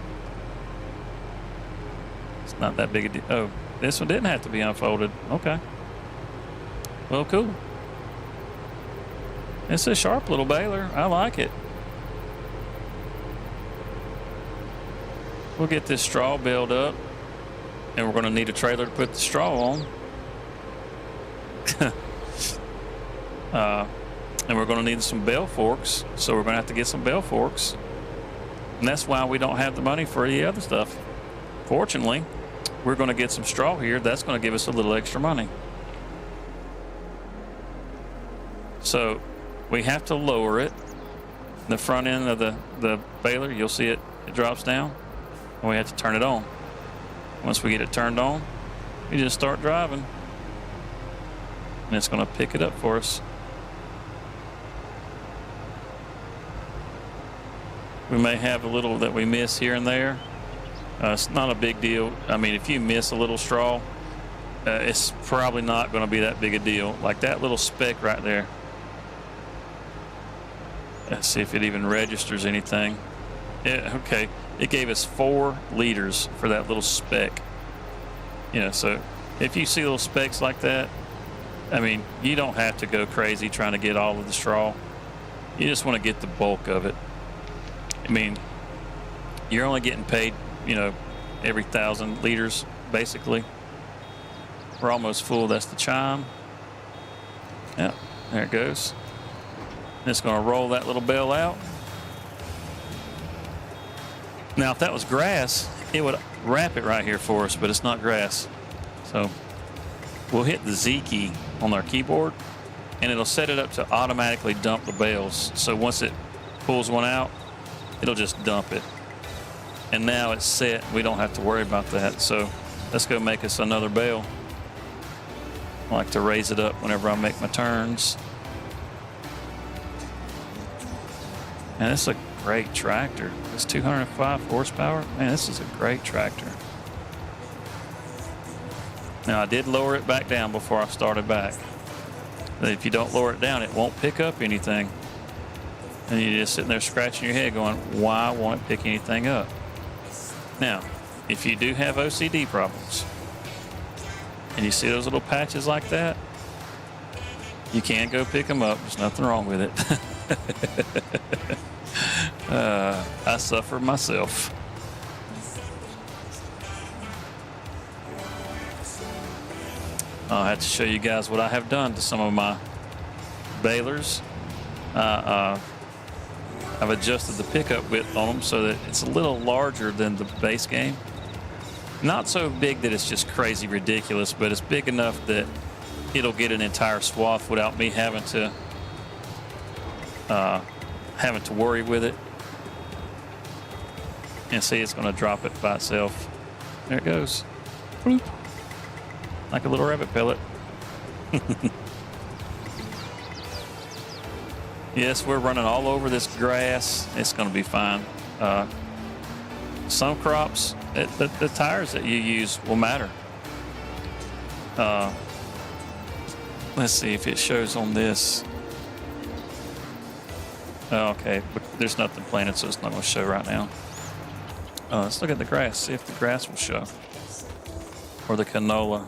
it's not that big a deal. Oh, this one didn't have to be unfolded. Okay. Well, cool. It's a sharp little baler. I like it. We'll get this straw baled up, and we're going to need a trailer to put the straw on. And we're going to need some bell forks, so we're going to have to get some bell forks. And that's why we don't have the money for the other stuff. Fortunately, we're going to get some straw here. That's going to give us a little extra money. So we have to lower it. The front end of the baler, you'll see it drops down. And we have to turn it on. Once we get it turned on, we just start driving. And it's going to pick it up for us. We may have a little that we miss here and there. It's not a big deal. I mean, if you miss a little straw, it's probably not going to be that big a deal. Like that little speck right there. Let's see if it even registers anything. Yeah, okay. It gave us 4 liters for that little speck. You know, so if you see little specks like that, I mean, you don't have to go crazy trying to get all of the straw. You just want to get the bulk of it. I mean, you're only getting paid, you know, every 1,000 liters, basically. We're almost full. That's the chime. Yeah, there it goes. And it's going to roll that little bell out. Now, if that was grass, it would wrap it right here for us, but it's not grass. So we'll hit the Z key on our keyboard, and it'll set it up to automatically dump the bales. So once it pulls one out, it'll just dump it. And now it's set. We don't have to worry about that. So let's go make us another bale. I like to raise it up whenever I make my turns. And it's a great tractor. It's 205 horsepower. Man, this is a great tractor. Now, I did lower it back down before I started back. If you don't lower it down, it won't pick up anything. And you're just sitting there scratching your head going, why won't it pick anything up? Now, if you do have OCD problems, and you see those little patches like that, you can go pick them up. There's nothing wrong with it. I suffer myself. I'll have to show you guys what I have done to some of my balers. I've adjusted the pickup width on them so that it's a little larger than the base game. Not so big that it's just crazy ridiculous, but it's big enough that it'll get an entire swath without me having to worry with it. And see, it's going to drop it by itself. There it goes. Bloop. Like a little rabbit pellet. Yes, we're running all over this grass. It's going to be fine. Some crops, the tires that you use will matter. Let's see if it shows on this. Okay, but there's nothing planted, so it's not going to show right now. Let's look at the grass, see if the grass will show. Or the canola.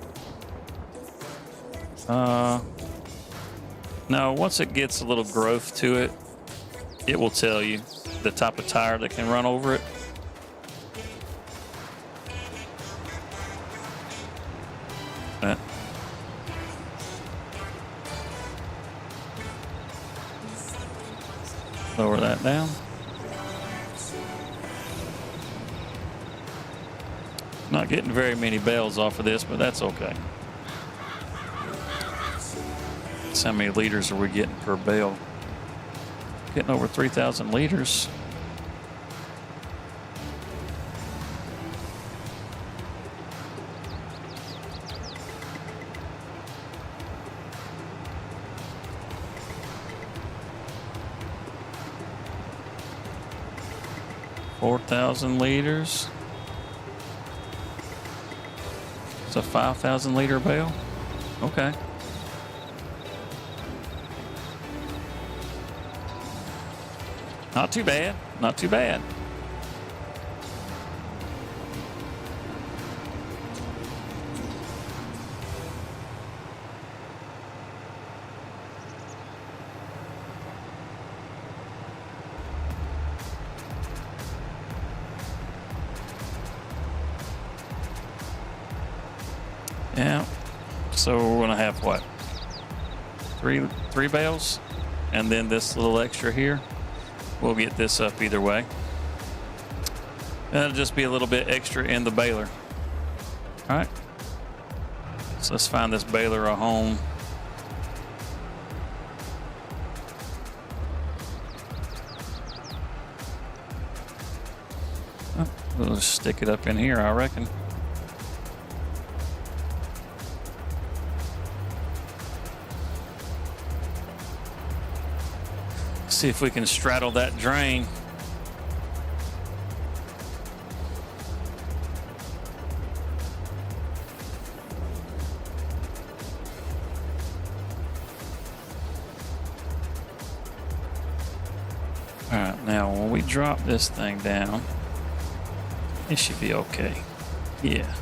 Now, once it gets a little growth to it, it will tell you the type of tire that can run over it. Lower that down. Not getting very many bales off of this, but that's okay. That's how many liters are we getting per bale. Getting over 3,000 liters. $4,000 liters. It's a 5,000 liter bale. Okay. Not too bad. Not too bad. Yeah. So we're gonna have what? Three bales, and then this little extra here. We'll get this up either way. That'll just be a little bit extra in the baler. All right. So let's find this baler a home. Oh, we'll just stick it up in here, I reckon. See if we can straddle that drain. All right, now when we drop this thing down, it should be okay. Yeah.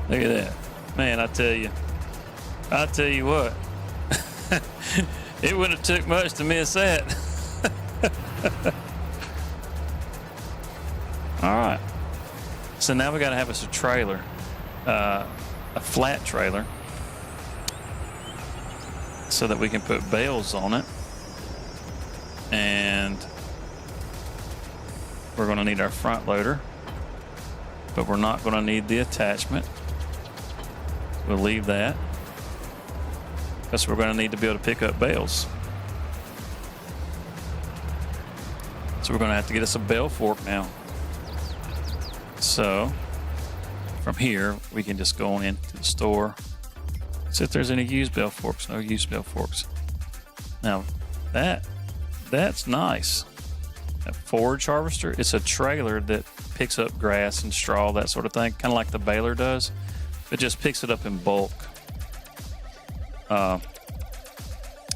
Look at that. Man, I tell you what. It wouldn't have took much to miss that. All right. So now we got to have us a trailer, a flat trailer, so that we can put bales on it. And we're going to need our front loader, but we're not going to need the attachment. We'll leave that, because we're going to need to be able to pick up bales. So we're going to have to get us a bale fork now. So from here, we can just go on into the store, see if there's any used bale forks. No used bale forks. Now that's nice. A forage harvester, it's a trailer that picks up grass and straw, that sort of thing, kind of like the baler does. It just picks it up in bulk.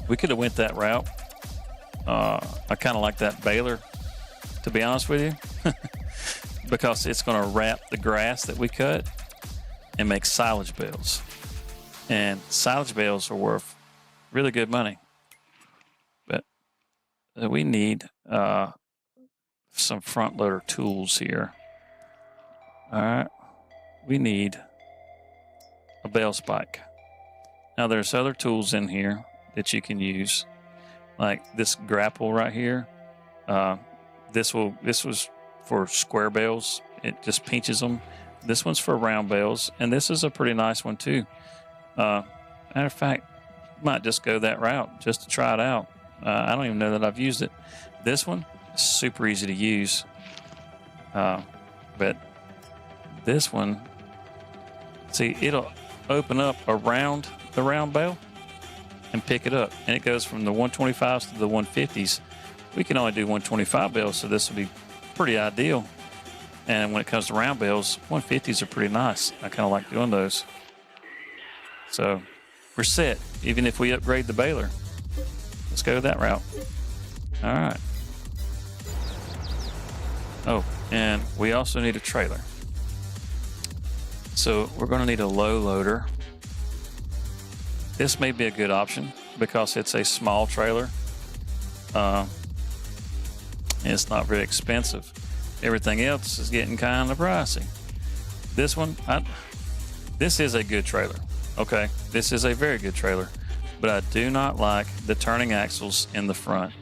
We could have went that route. I kind of like that baler, to be honest with you, because it's going to wrap the grass that we cut and make silage bales. And silage bales are worth really good money. But we need some front loader tools here. All right. We need a bale spike. Now there's other tools in here that you can use, like this grapple right here. This was for square bales. It just pinches them. This one's for round bales, and this is a pretty nice one too. Matter of fact, might just go that route just to try it out. I don't even know that I've used it. This one is super easy to use, but this one, see, it'll open up around the round bale and pick it up, and it goes from the 125s to the 150s. We can only do 125 bales, so this will be pretty ideal. And when it comes to round bales, 150s are pretty nice. I kind of like doing those. So we're set, even if we upgrade the baler. Let's go that route. All right. Oh, and we also need a trailer. So we're going to need a low loader. This may be a good option because it's a small trailer. And it's not very expensive. Everything else is getting kind of pricey. This one, this is a good trailer. Okay, this is a very good trailer, but I do not like the turning axles in the front.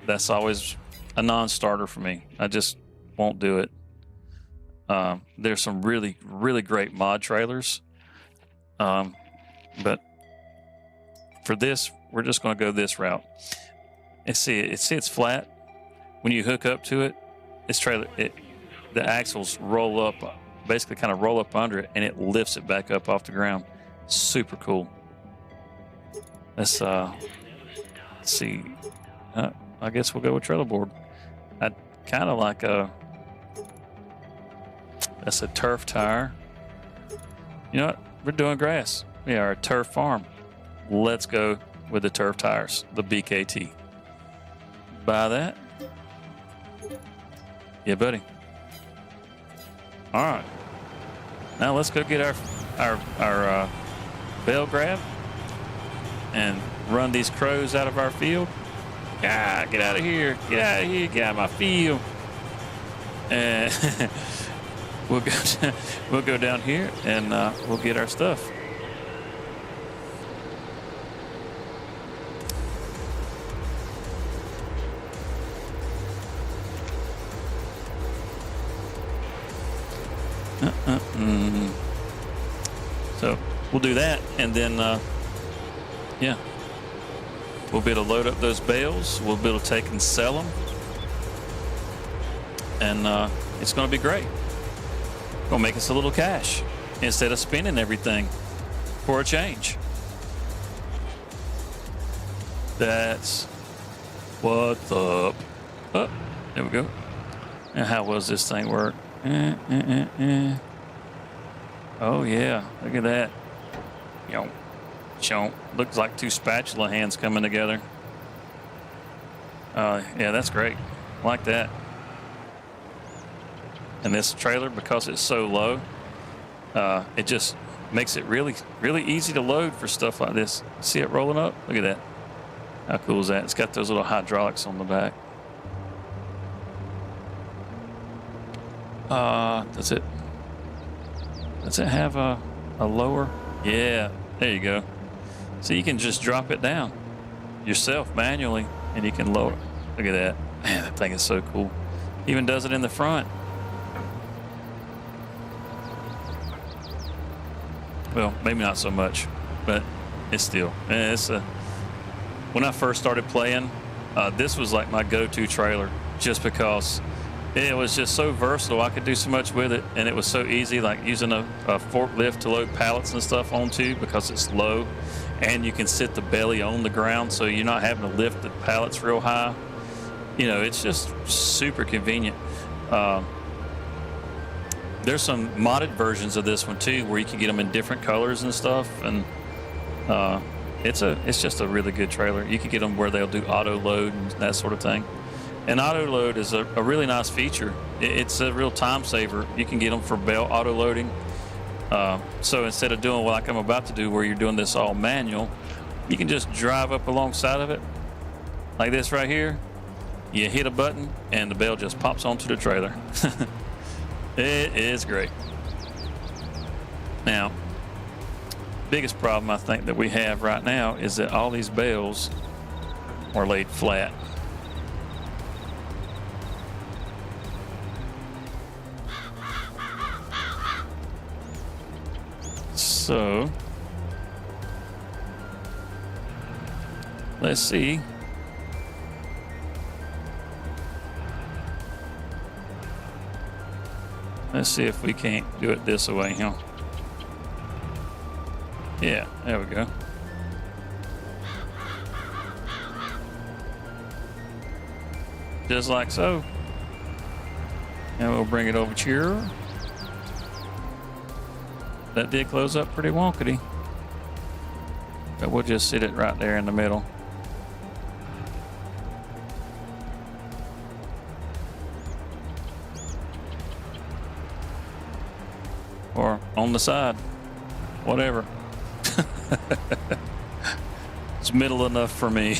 That's always a non-starter for me. I just won't do it. There's some really, really great mod trailers. But for this, we're just going to go this route. And see, it's flat. When you hook up to it, the axles roll up, basically kind of roll up under it, and it lifts it back up off the ground. Super cool. Let's see. I guess we'll go with trailer board. I kind of like that's a turf tire. You know what? We're doing grass. We are a turf farm. Let's go with the turf tires, the BKT. Buy that. Yeah, buddy. All right. Now let's go get our bale grab and run these crows out of our field. Ah, get out of here. Get out of here. Get out of my field. And we'll go down here and we'll get our stuff. So we'll do that, and then yeah, we'll be able to load up those bales. We'll be able to take and sell them, and it's going to be great. Gonna make us a little cash instead of spending everything for a change. That's what's up. Oh, there we go. And how does this thing work? Oh yeah, look at that. Looks like two spatula hands coming together. Yeah, that's great. I like that. And this trailer, because it's so low, it just makes it really, really easy to load for stuff like this. See it rolling up? Look at that. How cool is that? It's got those little hydraulics on the back. Does it have a lower? Yeah, there you go. So you can just drop it down yourself manually, and you can lower. Look at that. Man, that thing is so cool. Even does it in the front. Well, maybe not so much, but it's still. When I first started playing, this was like my go-to trailer, just because it was just so versatile. I could do so much with it, and it was so easy, like using a forklift to load pallets and stuff onto, because it's low, and you can sit the belly on the ground, so you're not having to lift the pallets real high. It's just super convenient. There's some modded versions of this one too, where you can get them in different colors and stuff, and it's just a really good trailer. You can get them where they'll do auto load and that sort of thing. And auto load is a really nice feature. It's a real time saver. You can get them for belt auto loading. So instead of doing what like I'm about to do, where you're doing this all manual, you can just drive up alongside of it like this right here. You hit a button and the bale just pops onto the trailer. It is great. Now, biggest problem I think that we have right now is that all these bales are laid flat. So, let's see. Let's see if we can't do it this way, huh? Yeah, there we go. Just like so. And we'll bring it over here. That did close up pretty wonkety. But we'll just sit it right there in the middle. Or on the side, whatever. It's middle enough for me.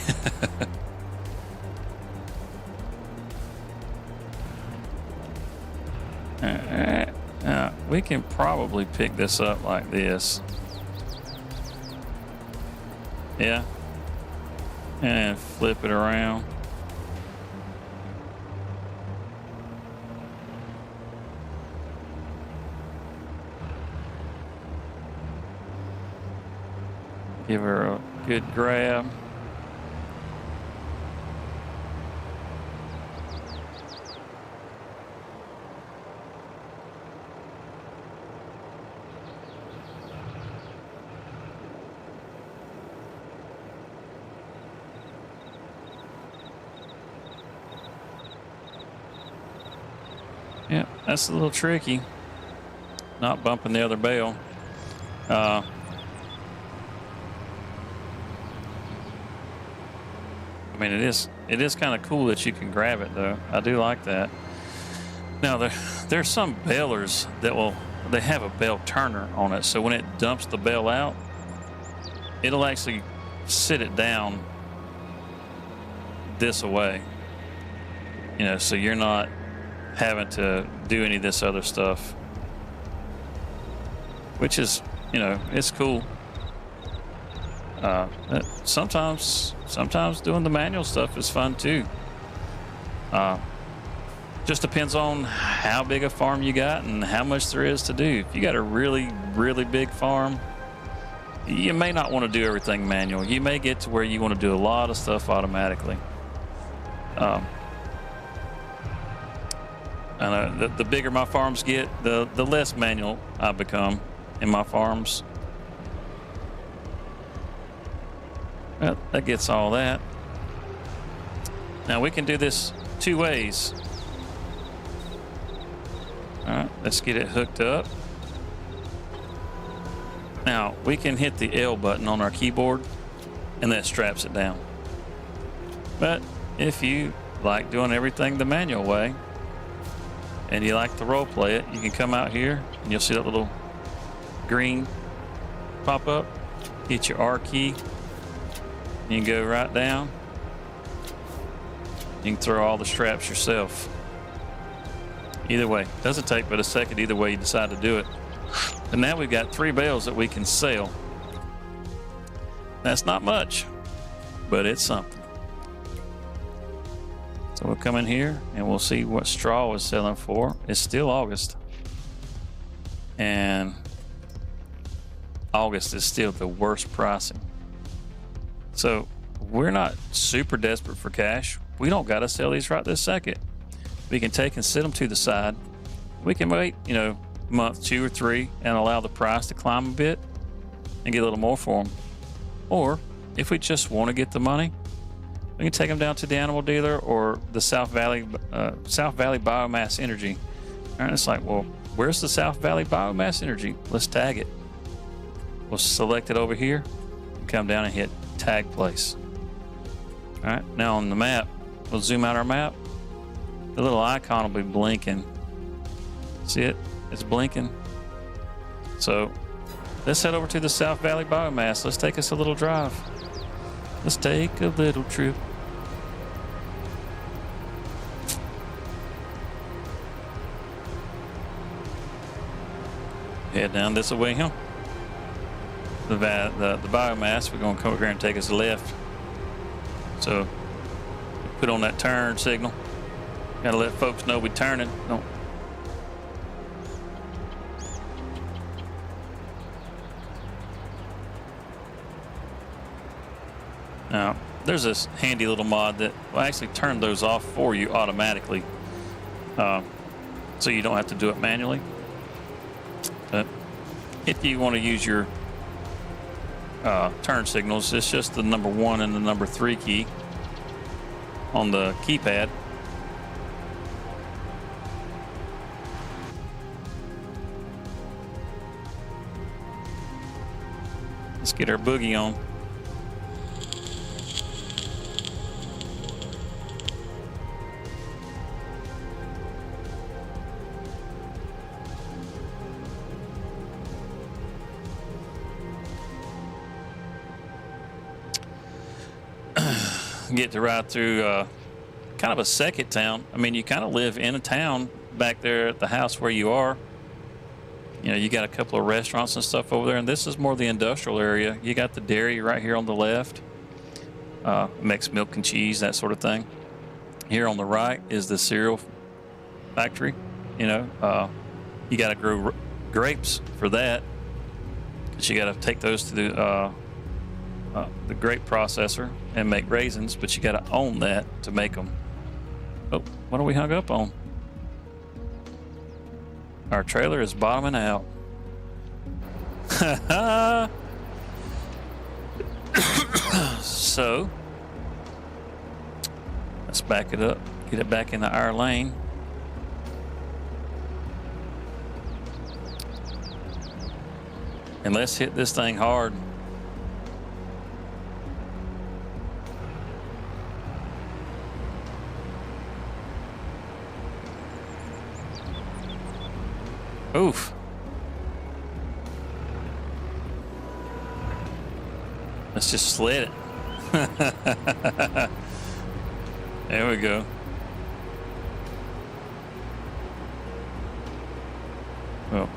Alright, now we can probably pick this up like this. Yeah, and flip it around. Give her a good grab. Yeah, that's a little tricky. Not bumping the other bale. I mean, it is kind of cool that you can grab it, though. I do like that. Now, there's some balers that they have a bale turner on it, so when it dumps the bale out, it'll actually sit it down this away. You know, so you're not having to do any of this other stuff, which is, you know, it's cool. Sometimes doing the manual stuff is fun too. Just depends on how big a farm you got and how much there is to do. If you got a really, really big farm, you may not want to do everything manual. You may get to where you want to do a lot of stuff automatically. And the bigger my farms get, the less manual I become in my farms. Well, that gets all that. Now we can do this two ways. All right, let's get it hooked up. Now we can hit the L button on our keyboard and that straps it down. But if you like doing everything the manual way and you like to role play it, you can come out here and you'll see that little green pop up. Hit your R key. You can go right down. You can throw all the straps yourself. Either way, doesn't take but a second either way you decide to do it. And now we've got 3 bales that we can sell. That's not much, but it's something. So we'll come in here and we'll see what straw is selling for. It's still August. And August is still the worst pricing. So we're not super desperate for cash. We don't got to sell these right this second. We can take and sit them to the side. We can wait, you know, a month, 2 or 3, and allow the price to climb a bit and get a little more for them. Or if we just want to get the money, we can take them down to the animal dealer or the South Valley Biomass Energy. And it's like, well, where's the South Valley Biomass Energy? Let's tag it. We'll select it over here and come down and hit tag place. All right, now on the map, we'll zoom out our map. The little icon will be blinking. See it? It's blinking. So let's head over to the South Valley Biomass. Let's take us a little drive. Let's take a little trip. Head down this way, huh? The biomass, we're going to come over here and take us left. So put on that turn signal. Got to let folks know we're turning. Don't. Now, there's this handy little mod that will actually turn those off for you automatically, so you don't have to do it manually. But if you want to use your turn signals, it's just the number 1 and the number 3 key on the keypad. Let's get our boogie on. Get to ride through kind of a second town. I mean, you kind of live in a town back there at the house where you are. You know, you got a couple of restaurants and stuff over there, and this is more the industrial area. You got the dairy right here on the left, makes milk and cheese, that sort of thing. Here on the right is the cereal factory. You know, you got to grow grapes for that, because you got to take those to the the grape processor and make raisins, but you got to own that to make them. Oh, what are we hung up on? Our trailer is bottoming out. So let's back it up, get it back into our lane. And let's hit this thing hard. Oof. Let's just sled it. There we go. Well,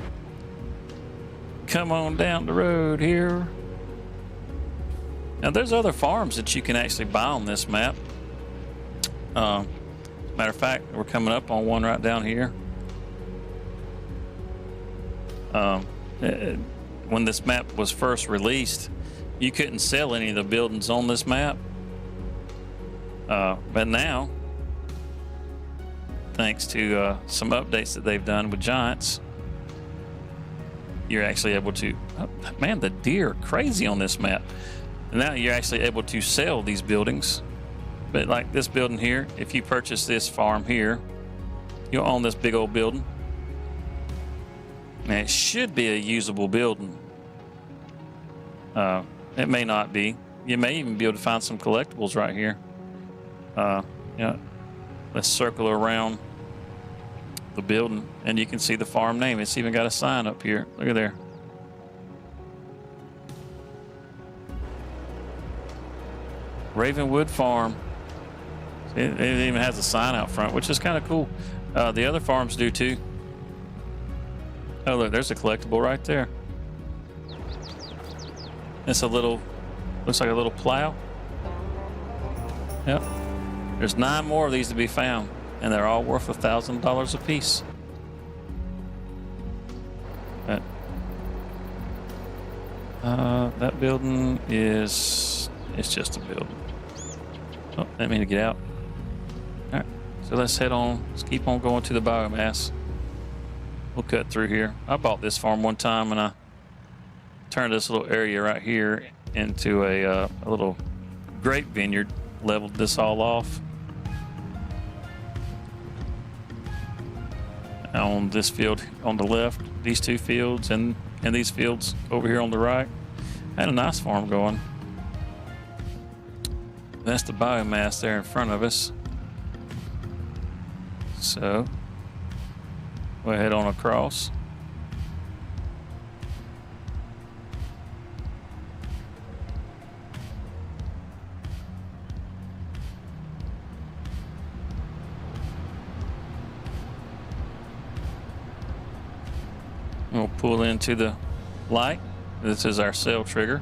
come on down the road here. Now there's other farms that you can actually buy on this map. Matter of fact, we're coming up on one right down here. When this map was first released, you couldn't sell any of the buildings on this map. But now, thanks to some updates that they've done with Giants, you're actually able to, oh, man, the deer are crazy on this map. And now you're actually able to sell these buildings. But like this building here, if you purchase this farm here, you'll own this big old building. And it should be a usable building. It may not be. You may even be able to find some collectibles right here. Let's circle around the building and you can see the farm name. It's even got a sign up here. Look at there. Ravenwood Farm. It even has a sign out front, which is kind of cool. The other farms do too. Oh, look, there's a collectible right there. It's a little, looks like a little plow. Yep. There's 9 more of these to be found, and they're all worth $1,000 a piece. That building is, it's just a building. Oh, I didn't mean to get out. All right, so let's head on. Let's keep on going to the biomass. We'll cut through here. I bought this farm one time and I turned this little area right here into a little grape vineyard, leveled this all off. On this field on the left, these 2 fields, and these fields over here on the right. Had a nice farm going. That's the biomass there in front of us. So we'll head on across. We'll pull into the light. This is our cell trigger.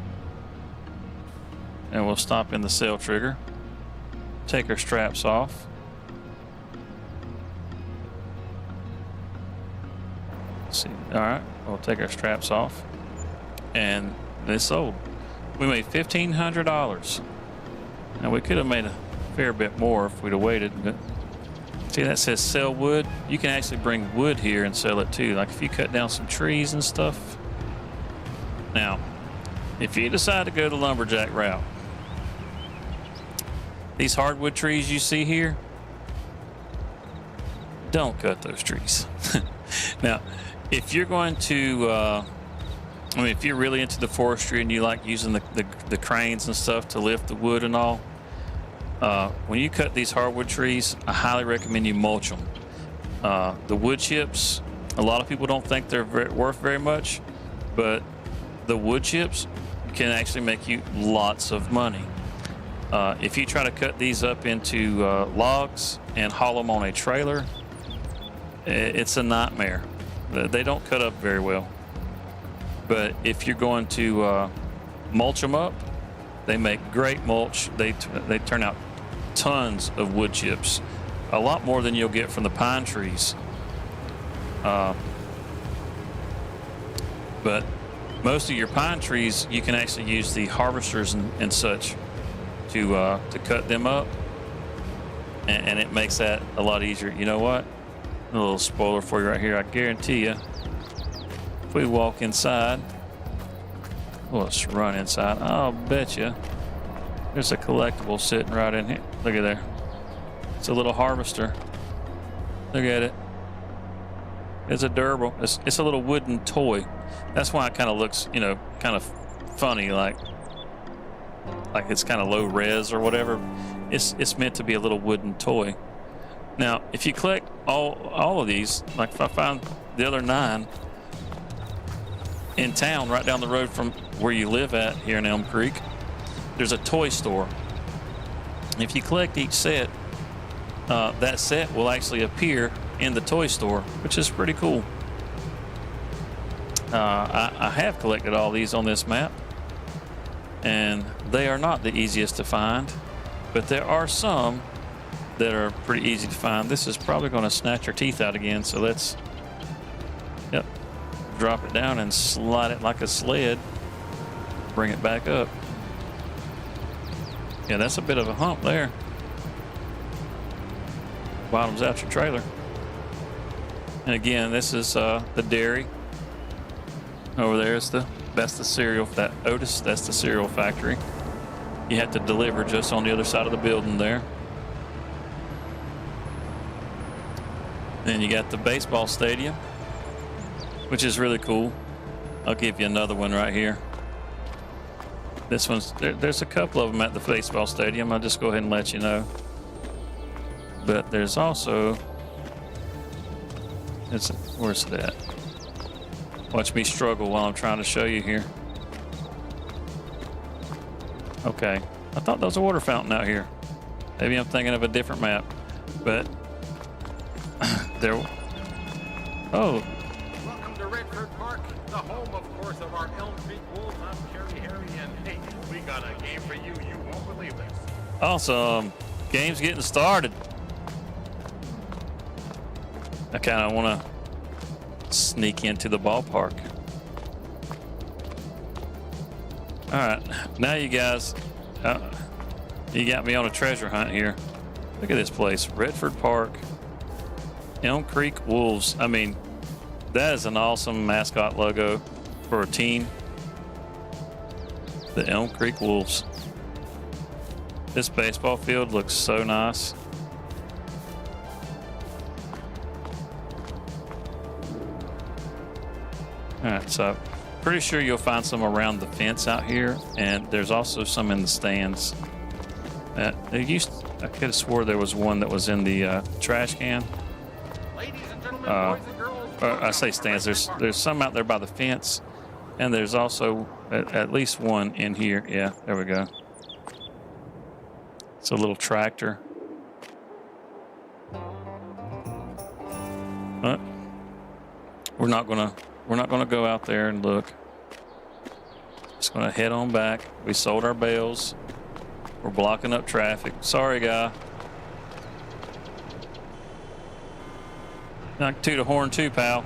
And we'll stop in the cell trigger. Take our straps off. Let's see. All right, we'll take our straps off. And it's sold. We made $1,500. Now we could have made a fair bit more if we'd have waited, but see that says sell wood? You can actually bring wood here and sell it too. Like if you cut down some trees and stuff. Now, if you decide to go the lumberjack route, these hardwood trees you see here, don't cut those trees. Now, if you're going to, if you're really into the forestry and you like using the cranes and stuff to lift the wood and all, when you cut these hardwood trees, I highly recommend you mulch them. The wood chips, a lot of people don't think they're worth very much, but the wood chips can actually make you lots of money. If you try to cut these up into logs and haul them on a trailer, it's a nightmare. They don't cut up very well. But if you're going to mulch them up, they make great mulch. They turn out tons of wood chips, a lot more than you'll get from the pine trees. But most of your pine trees, you can actually use the harvesters and such to cut them up, and it makes that a lot easier. You know what? A little spoiler for you right here. I guarantee you, if we walk inside, well, let's run inside. I'll bet you there's a collectible sitting right in here. Look at there. It's a little harvester. Look at it. It's a durable. It's a little wooden toy. That's why it kind of looks, you know, kind of funny, like it's kind of low res or whatever. It's meant to be a little wooden toy. Now, if you collect all of these, like if I find the other 9 in town, right down the road from where you live at here in Elm Creek, there's a toy store. If you collect each set, that set will actually appear in the toy store, which is pretty cool. I have collected all these on this map, and they are not the easiest to find, but there are some that are pretty easy to find. This is probably going to snatch your teeth out again, so let's drop it down and slide it like a sled, bring it back up. Yeah, that's a bit of a hump there. Bottoms out your trailer. And again, this is the dairy. Over there is that's the cereal, that Otis, that's the cereal factory. You have to deliver just on the other side of the building there. Then you got the baseball stadium, which is really cool. I'll give you another one right here. This one's, there's a couple of them at the baseball stadium. I'll just go ahead and let you know. But there's also, where's it at? Watch me struggle while I'm trying to show you here. Okay, I thought there was a water fountain out here. Maybe I'm thinking of a different map, but there. Oh. Welcome to Redford Park, the home, of course, of our Elm Creek Wolves. I'm Cherry Harry, and hey, we got a game for you. You won't believe this. Awesome. Game's getting started. I kind of want to sneak into the ballpark. All right, now you guys, you got me on a treasure hunt here. Look at this place, Redford Park, Elm Creek Wolves. I mean, that is an awesome mascot logo for a team. The Elm Creek Wolves. This baseball field looks so nice. All right, so pretty sure you'll find some around the fence out here, and there's also some in the stands. I could have swore there was one that was in the trash can. Ladies and gentlemen, boys and girls. I say stands. There's some out there by the fence, and there's also at least one in here. Yeah, there we go. It's a little tractor. But we're not gonna go out there and look. Just gonna head on back. We sold our bales. We're blocking up traffic. Sorry, guy. I can toot a horn too, pal.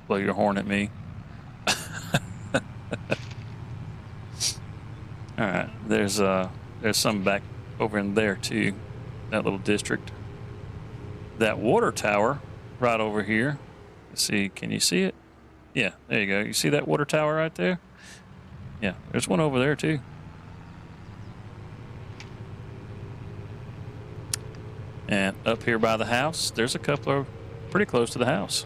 Blow your horn at me. All right, there's some back over in there too, that little district. That water tower right over here. Let's see, can you see it? Yeah, there you go. You see that water tower right there? Yeah, there's one over there too. And up here by the house, there's a couple of pretty close to the house.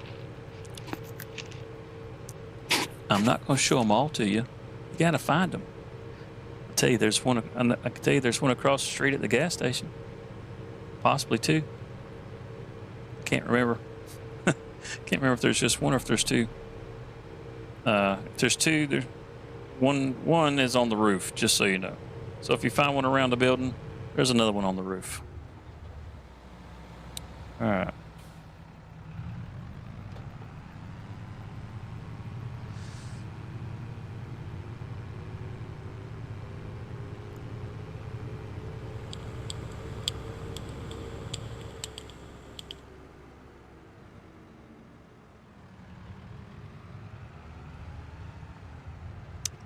I'm not going to show them all to you. You got to find them. I can tell you there's one across the street at the gas station. Possibly two. Can't remember. Can't remember if there's just one or if there's two. If there's two, there's one is on the roof, just so you know. So if you find one around the building, there's another one on the roof. All right.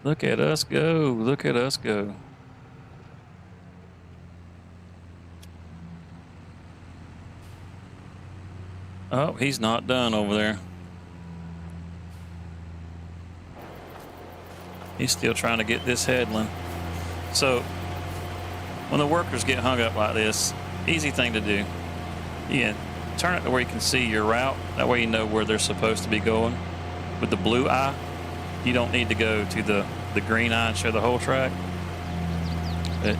Look at us go. Look at us go. Oh, he's not done over there. He's still trying to get this headland. So when the workers get hung up like this, easy thing to do. You can turn it to where you can see your route. That way you know where they're supposed to be going. With the blue eye, you don't need to go to the green eye and show the whole track. But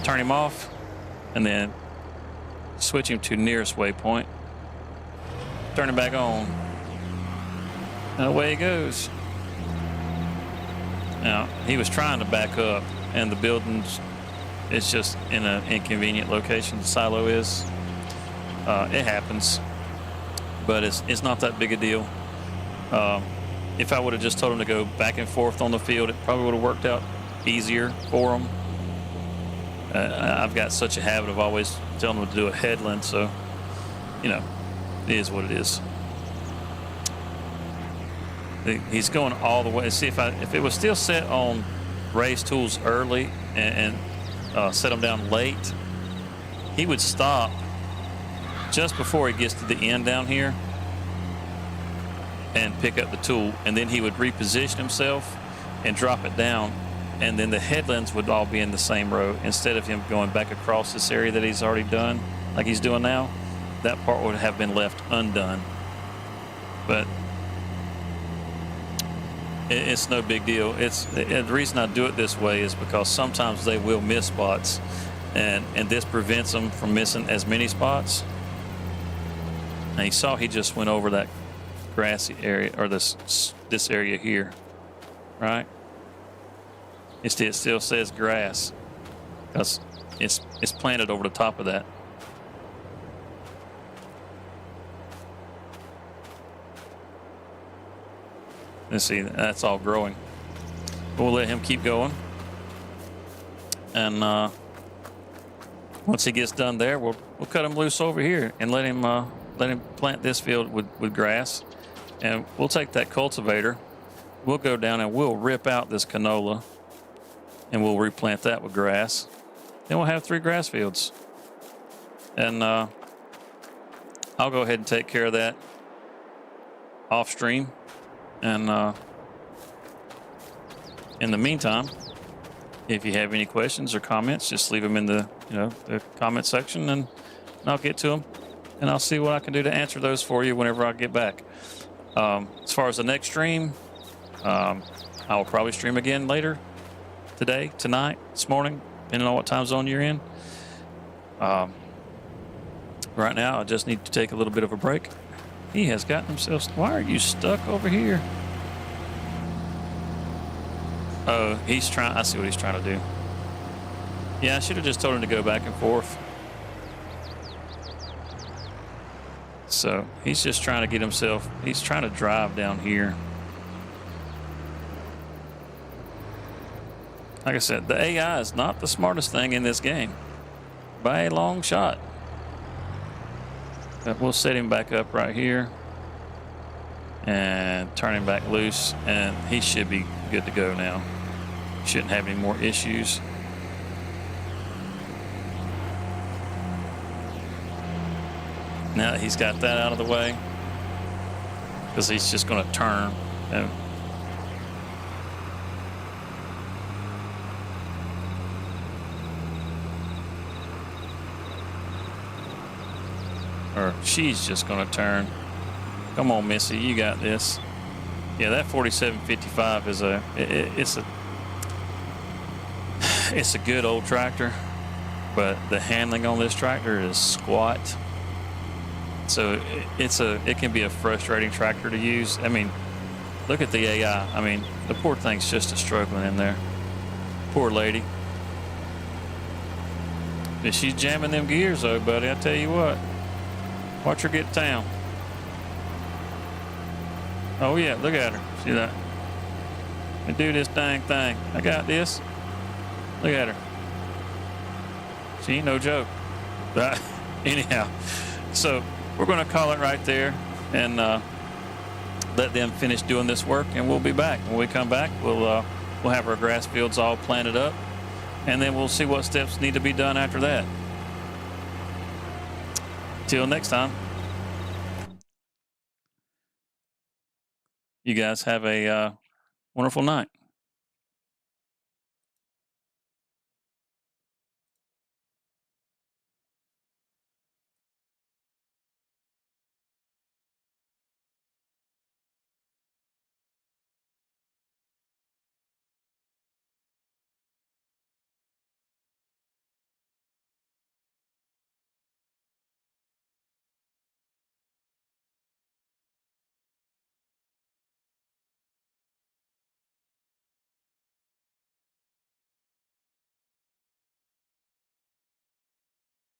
turn him off and then switch him to nearest waypoint. Turn him back on. And away he goes. Now, he was trying to back up, and the building's, it's just in an inconvenient location. The silo is. It happens, but it's not that big a deal. If I would have just told him to go back and forth on the field, it probably would have worked out easier for him. I've got such a habit of always telling him to do a headland, so, you know, it is what it is. He's going all the way. See, if it was still set on race tools early and set them down late, he would stop just before he gets to the end down here and pick up the tool, and then he would reposition himself and drop it down, and then the headlands would all be in the same row instead of him going back across this area that he's already done like he's doing now. That part would have been left undone. But it's no big deal. The reason I do it this way is because sometimes they will miss spots, and this prevents them from missing as many spots. And you saw he just went over that grassy area, or this area here, right? It still says grass because it's planted over the top of that. Let's see, that's all growing. We'll let him keep going. And once he gets done there, we'll cut him loose over here and let him plant this field with grass. And we'll take that cultivator. We'll go down and we'll rip out this canola and we'll replant that with grass. Then we'll have 3 grass fields. And I'll go ahead and take care of that off stream. And in the meantime, if you have any questions or comments, just leave them in the comment section, and I'll get to them, and I'll see what I can do to answer those for you whenever I get back. As far as the next stream, I will probably stream again later today, tonight, this morning, depending on what time zone you're in. Right now, I just need to take a little bit of a break. He has gotten himself... Why are you stuck over here? Oh, he's trying... I see what he's trying to do. Yeah, I should have just told him to go back and forth. So, he's just trying to get himself... He's trying to drive down here. Like I said, the AI is not the smartest thing in this game. By a long shot. But we'll set him back up right here and turn him back loose, and he should be good to go now. Shouldn't have any more issues. Now that he's got that out of the way, because he's just going to turn. Or she's just going to turn. Come on, Missy, you got this. Yeah, that 4755 is it's a good old tractor, but the handling on this tractor is squat. So it can be a frustrating tractor to use. I mean, look at the AI. I mean, the poor thing's just struggling in there. Poor lady. But she's jamming them gears though, buddy. I tell you what. Watch her get down. Oh yeah, look at her. See that? Let me do this dang thing. I got this. Look at her. She ain't no joke. But anyhow, so we're going to call it right there and let them finish doing this work, and we'll be back. When we come back, we'll We'll have our grass fields all planted up, and then we'll see what steps need to be done after that. Till next time, you guys have a wonderful night.